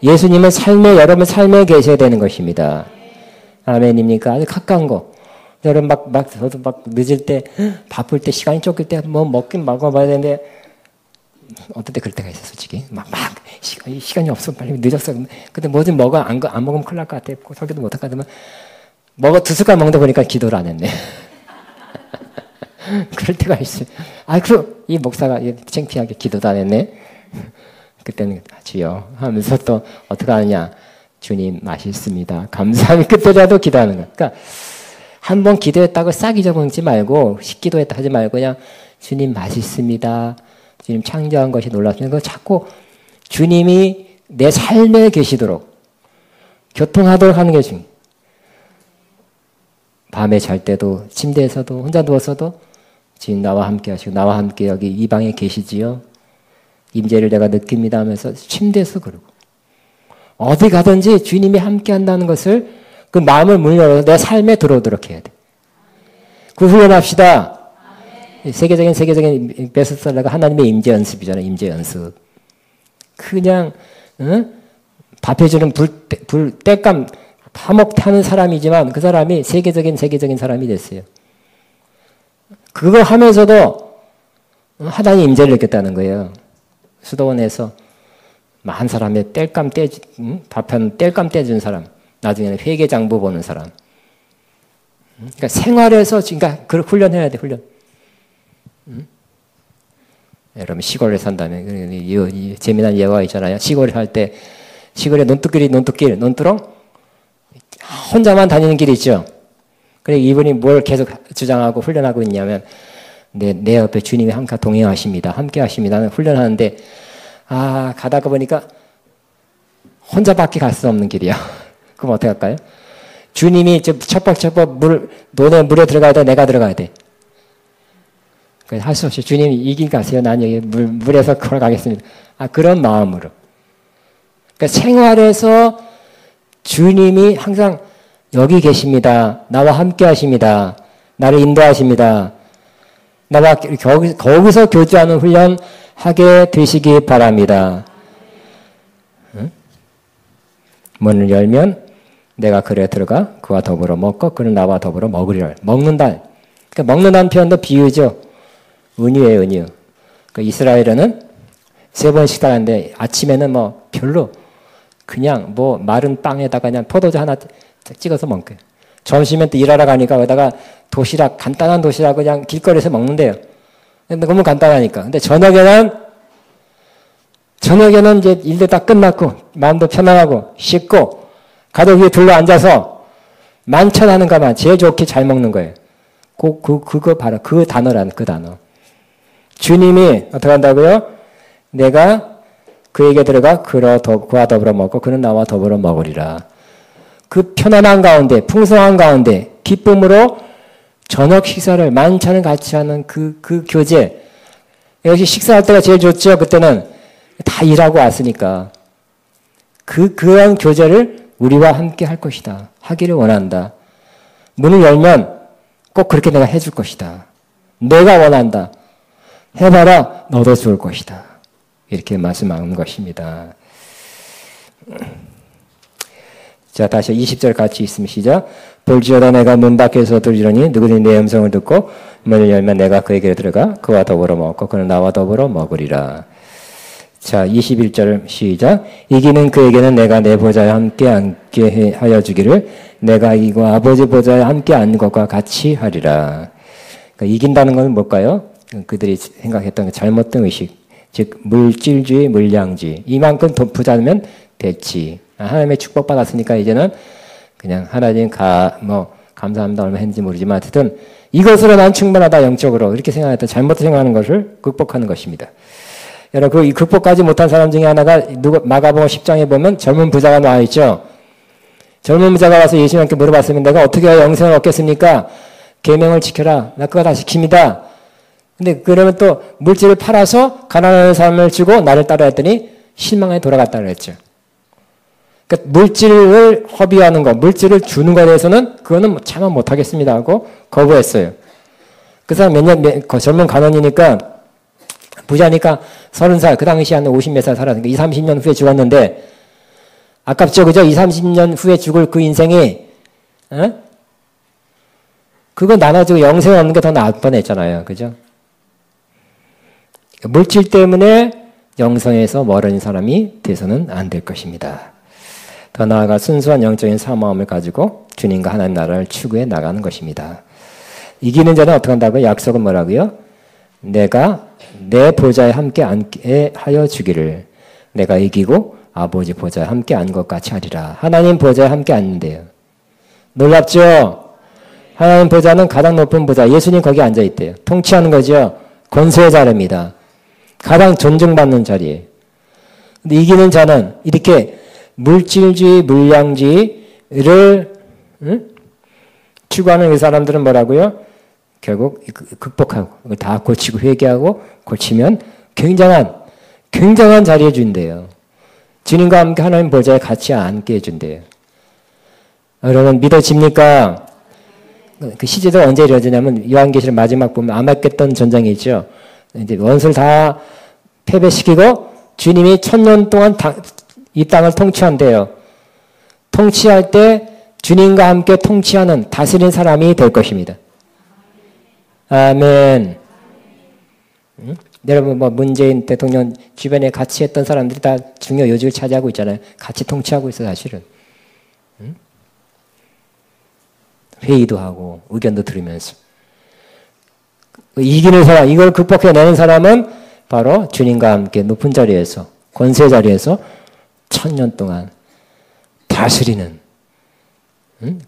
예수님은 여러분 삶에 계셔야 되는 것입니다. 아멘입니까? 아주 가까운 거. 여러분 저도 늦을 때, 바쁠 때, 시간이 쫓길 때 뭐 먹긴 먹어봐야 되는데 어떨 때 그럴 때가 있어, 솔직히. 시간이 없어. 빨리 늦었어. 근데 뭐 좀 먹어. 안 먹으면 큰일 날 것 같아. 설교도 못할 것 같으면 두 숟갈 먹다 보니까 기도를 안 했네. 그럴 때가 있어요. 그럼 이 목사가 창피하게 기도도 안 했네. 그때는 주여 하면서 또 어떻게 하느냐. 주님 맛있습니다. 감사하면 그때라도 기도하는 거야. 그러니까 한 번 기도했다고 싹 잊어먹지 말고 기도했다 하지 말고 그냥 주님 맛있습니다. 주님 창조한 것이 놀랍습니다. 그거 자꾸 주님이 내 삶에 계시도록 교통하도록 하는 게 중요해요. 밤에 잘 때도 침대에서도 혼자 누워서도 주님 나와 함께 하시고 나와 함께 여기 이 방에 계시지요. 임재를 내가 느낍니다 하면서 침대에서 그러고 어디 가든지 주님이 함께 한다는 것을 그 마음을 문 열어서 내 삶에 들어오도록 해야 돼. 그 훈련합시다. 세계적인 베스트셀러가 하나님의 임재 연습이잖아요. 임재 연습. 그냥 밥 해주는 땔감 파먹하는 사람이지만 그 사람이 세계적인 사람이 됐어요. 그거 하면서도 하나님 임재를 느꼈다는 거예요. 수도원에서 한 사람의 밥한 땔감 떼준 사람, 나중에는 회계장부 보는 사람. 그러니까 생활에서, 그걸 훈련해야 돼, 훈련. 여러분, 시골에 산다면, 재미난 예화 있잖아요. 시골에 살 때, 시골에 논두렁? 혼자만 다니는 길이 있죠. 그래, 이분이 뭘 계속 주장하고 훈련하고 있냐면, 내 옆에 주님이 함께 동행하십니다. 함께 하십니다. 훈련하는데, 가다가 보니까 혼자밖에 갈 수 없는 길이야. 그럼 어떻게 할까요? 주님이 첩벅 너네 물에 들어가야 돼, 내가 들어가야 돼. 그래서 할 수 없이 주님 이 길 가세요. 난 여기 물에서 걸어가겠습니다. 그런 마음으로. 그러니까 생활에서 주님이 항상 여기 계십니다. 나와 함께 하십니다. 나를 인도하십니다. 나와 거기서 교제하는 훈련 하게 되시기 바랍니다. 응? 문을 열면 내가 그래 들어가 그와 더불어 먹고 그는 나와 더불어 먹으리라. 먹는다. 그러니까 먹는다는 표현도 비유죠. 은유예요, 은유. 그러니까 이스라엘은 3번 식사하는데 아침에는 뭐 별로 그냥 뭐 마른 빵에다가 그냥 포도주 하나 찍어서 먹게. 점심엔 또 일하러 가니까 거기다가 도시락, 간단한 도시락 그냥 길거리에서 먹는데요. 근데 너무 간단하니까. 근데 저녁에는 이제 일도 다 끝났고 마음도 편안하고 씻고 가족 위에 둘러 앉아서 만찬하는 것만 제일 좋게 잘 먹는 거예요. 그거 바로 그 단어라는 그 단어. 주님이 어떻게 한다고요? 내가 그에게 들어가 그와 더불어 먹고 그는 나와 더불어 먹으리라. 그 편안한 가운데 풍성한 가운데 기쁨으로 저녁 식사를 만찬을 같이 하는 그 교제. 역시 식사할 때가 제일 좋죠. 그때는 다 일하고 왔으니까. 그런 교제를 우리와 함께 할 것이다. 하기를 원한다. 문을 열면 꼭 그렇게 내가 해줄 것이다. 내가 원한다. 해봐라. 너도 좋을 것이다. 이렇게 말씀하는 것입니다. 자, 다시 20절 같이 있으면 시작. 볼지어다 내가 문 밖에서 들으려니 누구든지 내 음성을 듣고 문을 열면 내가 그에게 들어가 그와 더불어 먹고 그는 나와 더불어 먹으리라. 자, 21절 시작. 이기는 그에게는 내가 내 보좌에 함께 앉게 하여 주기를 내가 이기고 아버지 보좌에 함께 앉는 것과 같이 하리라. 그러니까 이긴다는 건 뭘까요? 그들이 생각했던 그 잘못된 의식. 즉 물질주의, 물량주의. 이만큼 부자면 됐지. 하나님의 축복받았으니까 이제는 그냥 하나님 감사합니다. 얼마 했는지 모르지만 하여튼 이것으로 난 충분하다 영적으로 이렇게 생각했던 잘못 생각하는 것을 극복하는 것입니다. 여러분 이 극복하지 못한 사람 중에 하나가 마가복음 10장에 보면 젊은 부자가 나와 있죠. 젊은 부자가 와서 예수님께 물어봤습니다. 내가 어떻게 해야 영생을 얻겠습니까? 계명을 지켜라. 나 그거 다 지킵니다. 근데 그러면 또 물질을 팔아서 가난한 사람을 주고 나를 따라 했더니 실망에 돌아갔다 그랬죠. 그러니까 물질을 허비하는 거, 물질을 주는 것에 대해서는 그거는 차마 못하겠습니다 하고 거부했어요. 그 사람 젊은 간원이니까 부자니까 30살, 그 당시 한 50몇 살 살았으니까 20, 30년 후에 죽었는데 아깝죠, 그죠? 20, 30년 후에 죽을 그 인생이 그거 나눠주고 영생 얻는 게 더 나을 뻔했잖아요, 그죠? 물질 때문에 영성에서 멀어진 사람이 돼서는 안 될 것입니다. 더 나아가 순수한 영적인 사모함을 가지고 주님과 하나님 나라를 추구해 나가는 것입니다. 이기는 자는 어떻게 한다고요? 약속은 뭐라고요? 내가 내 보좌에 함께 앉게 하여 주기를 내가 이기고 아버지 보좌에 함께 앉은 것 같이 하리라. 하나님 보좌에 함께 앉는데요. 놀랍죠? 하나님 보좌는 가장 높은 보좌. 예수님 거기 앉아있대요. 통치하는 거죠. 권세의 자리입니다. 가장 존중받는 자리예요. 근데 이기는 자는 이렇게 물질주의, 물량주의를 추구하는 그 사람들은 뭐라고요? 결국 극복하고 그걸 다 고치고 회개하고 고치면 굉장한 자리에 준대요. 주님과 함께 하나님 보좌에 같이 앉게 해준대요. 여러분 믿어집니까? 그 시제도 언제 이루어지냐면 요한계시록 마지막 보면 아마겟돈 전쟁이 있죠. 이제 원수를 다 패배시키고 주님이 1000년 동안 이 땅을 통치한대요. 통치할 때 주님과 함께 통치하는 다스린 사람이 될 것입니다. 아멘. 여러분 문재인 대통령 주변에 같이 했던 사람들이 다 중요 요직을 차지하고 있잖아요. 같이 통치하고 있어 사실은. 회의도 하고 의견도 들으면서. 이기는 사람, 이걸 극복해내는 사람은 바로 주님과 함께 높은 자리에서 권세 자리에서 1000년 동안 다스리는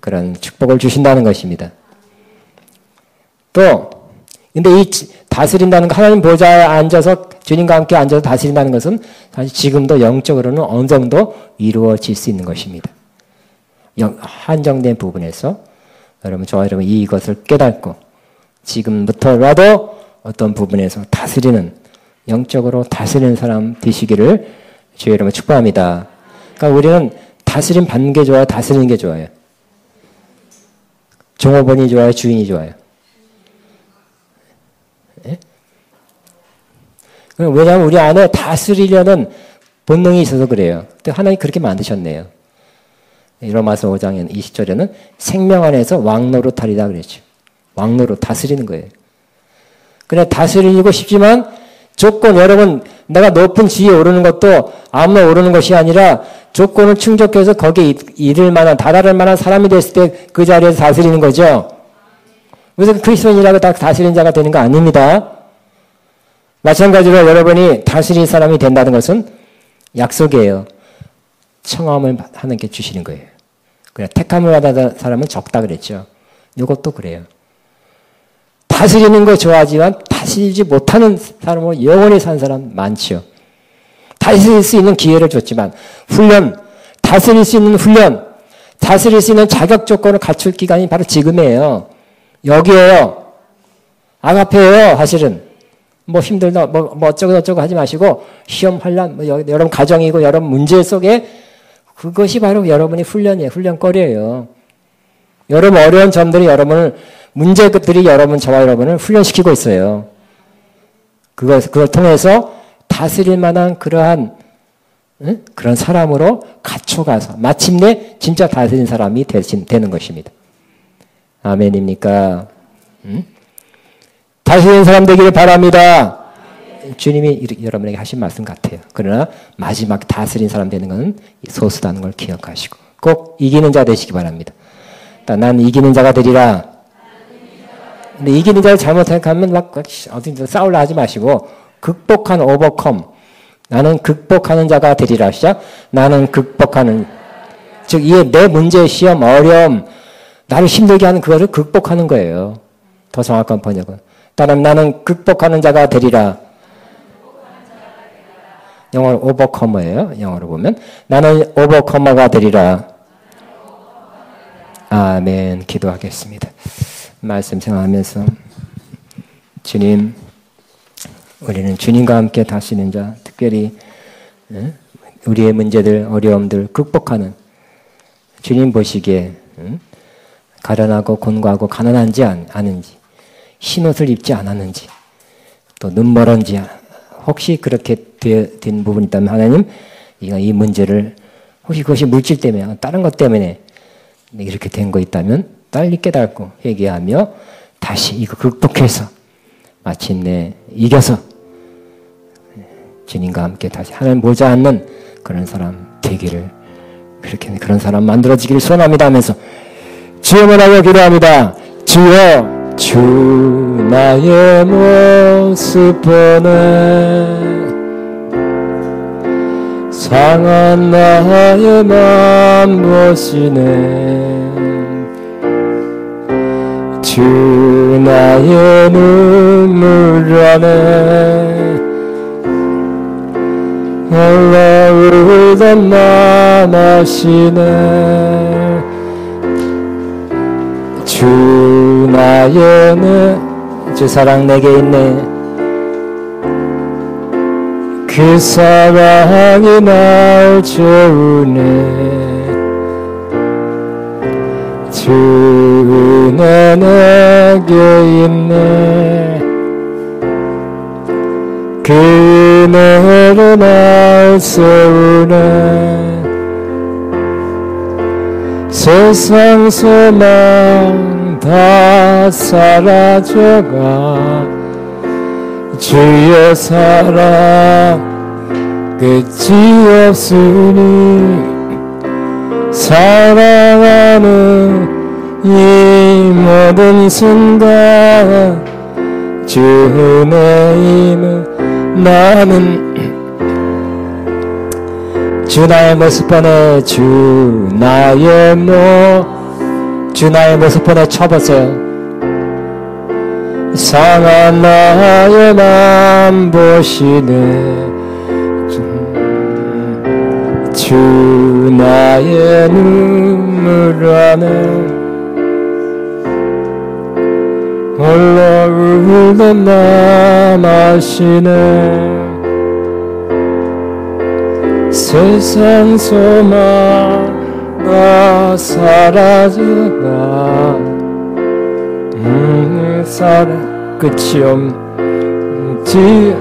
그런 축복을 주신다는 것입니다. 또 근데 이 다스린다는 거 하나님 보좌에 앉아서 주님과 함께 앉아서 다스린다는 것은 사실 지금도 영적으로는 어느 정도 이루어질 수 있는 것입니다. 한정된 부분에서 저와 여러분 이것을 깨닫고 지금부터라도 어떤 부분에서 다스리는 영적으로 다스리는 사람 되시기를 주의 이름으로 축복합니다. 그러니까 우리는 다스림 받는 게 좋아요? 다스리는 게 좋아요? 종업원이 좋아요? 주인이 좋아요? 왜냐하면 우리 안에 다스리려는 본능이 있어서 그래요. 근데 하나님 그렇게 만드셨네요. 로마서 5장 20절에는 생명 안에서 왕노릇하리라 그랬죠. 왕노릇 다스리는 거예요. 그래 다스리고 싶지만 조건 여러분 내가 높은 지위에 오르는 것도 아무나 오르는 것이 아니라 조건을 충족해서 거기에 이를 만한 다다를 만한 사람이 됐을 때 그 자리에서 다스리는 거죠. 그래서 그리스도인이라고 다 다스리는 자가 되는 거 아닙니다. 마찬가지로 여러분이 다스릴 사람이 된다는 것은 약속이에요. 청함을 하나님께 주시는 거예요. 그래 택함을 받은 사람은 적다 그랬죠. 이것도 그래요. 다스리는 거 좋아하지만 다스리지 못하는 사람은 영원히 산 사람 많죠. 다스릴 수 있는 기회를 줬지만 훈련, 다스릴 수 있는 훈련, 다스릴 수 있는 자격 조건을 갖출 기간이 바로 지금이에요. 여기에요. 아가페예요. 사실은. 뭐 힘들다, 뭐 어쩌고 하지 마시고 시험 환란, 뭐 여러분 가정이고 여러분 문제 속에 그것이 바로 여러분의 훈련이에요. 훈련거리예요. 여러분 어려운 점들이 여러분을 문제들이 저와 여러분을 훈련시키고 있어요. 그걸 통해서 다스릴 만한 그러한 그런 사람으로 갖춰가서 마침내 진짜 다스린 사람이 되는 것입니다. 아멘입니까? 다스리는 사람 되기를 바랍니다. 주님이 여러분에게 하신 말씀 같아요. 그러나 마지막 다스린 사람 되는 것은 소수다는 걸 기억하시고 꼭 이기는 자 되시기 바랍니다. 난 이기는 자가 되리라. 근데 이기는 자를 잘못 생각하면 막 어디 싸우려 하지 마시고 극복한 오버컴. 나는 극복하는 자가 되리라. 시작. 나는 극복하는. 즉 이게 내 문제, 시험, 어려움, 나를 힘들게 하는 그거를 극복하는 거예요. 더 정확한 번역은. 따라서 나는 극복하는 자가 되리라. 영어로 오버커머예요. 영어로 보면 나는 오버커머가 되리라. 아멘. 기도하겠습니다. 말씀 생각하면서 주님, 우리는 주님과 함께 다스리는 자, 특별히 우리의 문제들, 어려움들 극복하는 주님 보시기에 가련하고 곤고하고 가난한지 아닌지, 흰옷을 입지 않았는지, 또 눈멀은지 혹시 그렇게 된 부분이 있다면 하나님, 이 문제를 혹시 그것이 물질 때문에 다른 것 때문에 이렇게 된 거 있다면 빨리 깨닫고 회개하며 다시 이거 극복해서 마침내 이겨서 주님과 함께 다시 하나님 보지 않는 그런 사람 되기를 그런 사람 만들어지기를 소원합니다 하면서 주여만 하고 기도합니다. 주여 주 나의 모습 보네 상한 나의 맘 보시네 주 나의 눈물 안에 홀로 울던 맘 아시네 주 나의 주 사랑 내게 있네 그 사랑이 날 채우네 주 은혜 내게 있네 그 은혜로 날 세우네 세상 소망 다 사라져가 주의 사랑 끝이 없으니 사랑하는 이 모든 순간 주 은혜임을 나는 주 나의 모습 보내 주 나의 모습 보내 쳐보세요. 상한 나의 맘 보시네 주 나의 눈물 안에 홀로 울던 맘 아시네 세상 소망 다 사라져가 사랑 끝이 없지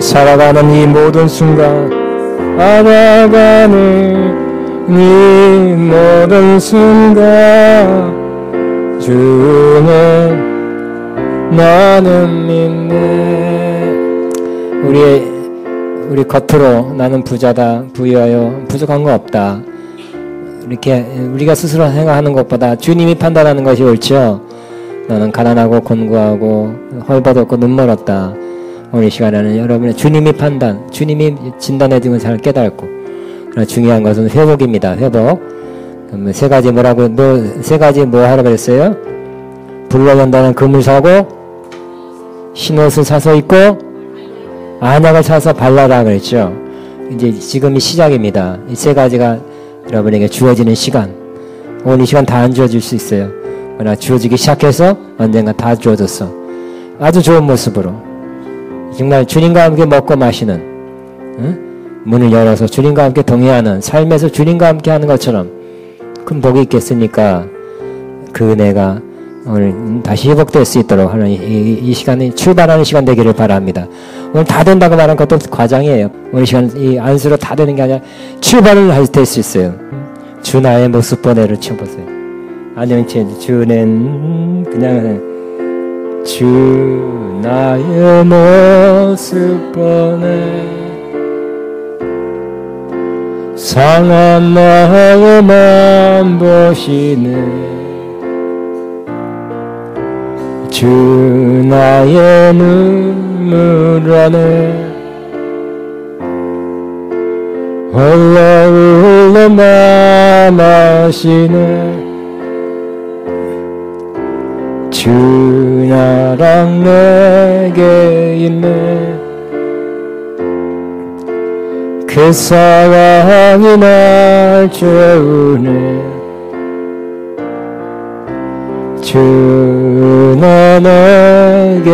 살아가는 이 모든 순간, 알아가는 이 모든 순간, 주는 나는 믿네. 우리 겉으로 나는 부자다, 부유하여 부족한 거 없다, 이렇게 우리가 스스로 생각하는 것보다 주님이 판단하는 것이 옳죠. 너는 가난하고 곤고하고 헐벗었고 눈물 없다. 오늘 이 시간에는 여러분의 주님이 판단, 주님이 진단해 주는 잘 깨닫고, 그러나 중요한 것은 회복입니다. 회복. 세 가지 뭐라고, 세 가지 뭐 하라고 그랬어요? 불러본다는 금을 사고, 흰옷을 사서 입고, 안약을 사서 발라라 그랬죠. 이제 지금이 시작입니다. 이 세 가지가 여러분에게 주어지는 시간. 오늘 이 시간 다 안 주어질 수 있어요. 그러나 주어지기 시작해서 언젠가 다 주어졌어. 아주 좋은 모습으로. 정말 주님과 함께 먹고 마시는, 문을 열어서 주님과 함께 동행하는, 삶에서 주님과 함께 하는 것처럼 큰 복이 있겠습니까? 그 은혜가 오늘 다시 회복될 수 있도록 하는 이 시간이 출발하는 시간 되기를 바랍니다. 오늘 다 된다고 말하는 것도 과장이에요. 오늘 시간 이 안수로 다 되는 게 아니라 출발을 할 수 있어요. 주 나의 모습 번외를 쳐보세요. 안녕치 주는 그냥 주 나의 모습 번외, 상한 나의 맘 보시네. 주 나의 눈물 안에 홀로 남아시네. 주 나랑 내게 있네. 그 사랑이 날 채우네. 주 나 내게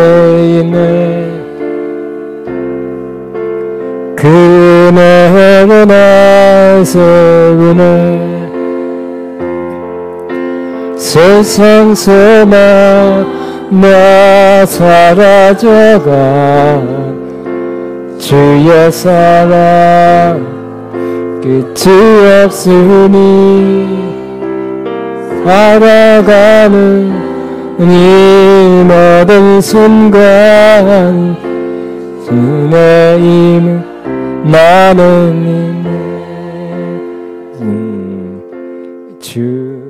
있네. 그 은혜로 날 세우네. 세상 소망 나 사라져가 주의 사랑 끝이 없으니 알아가는 이 모든 순간 주의 힘을 나는 믿네. 주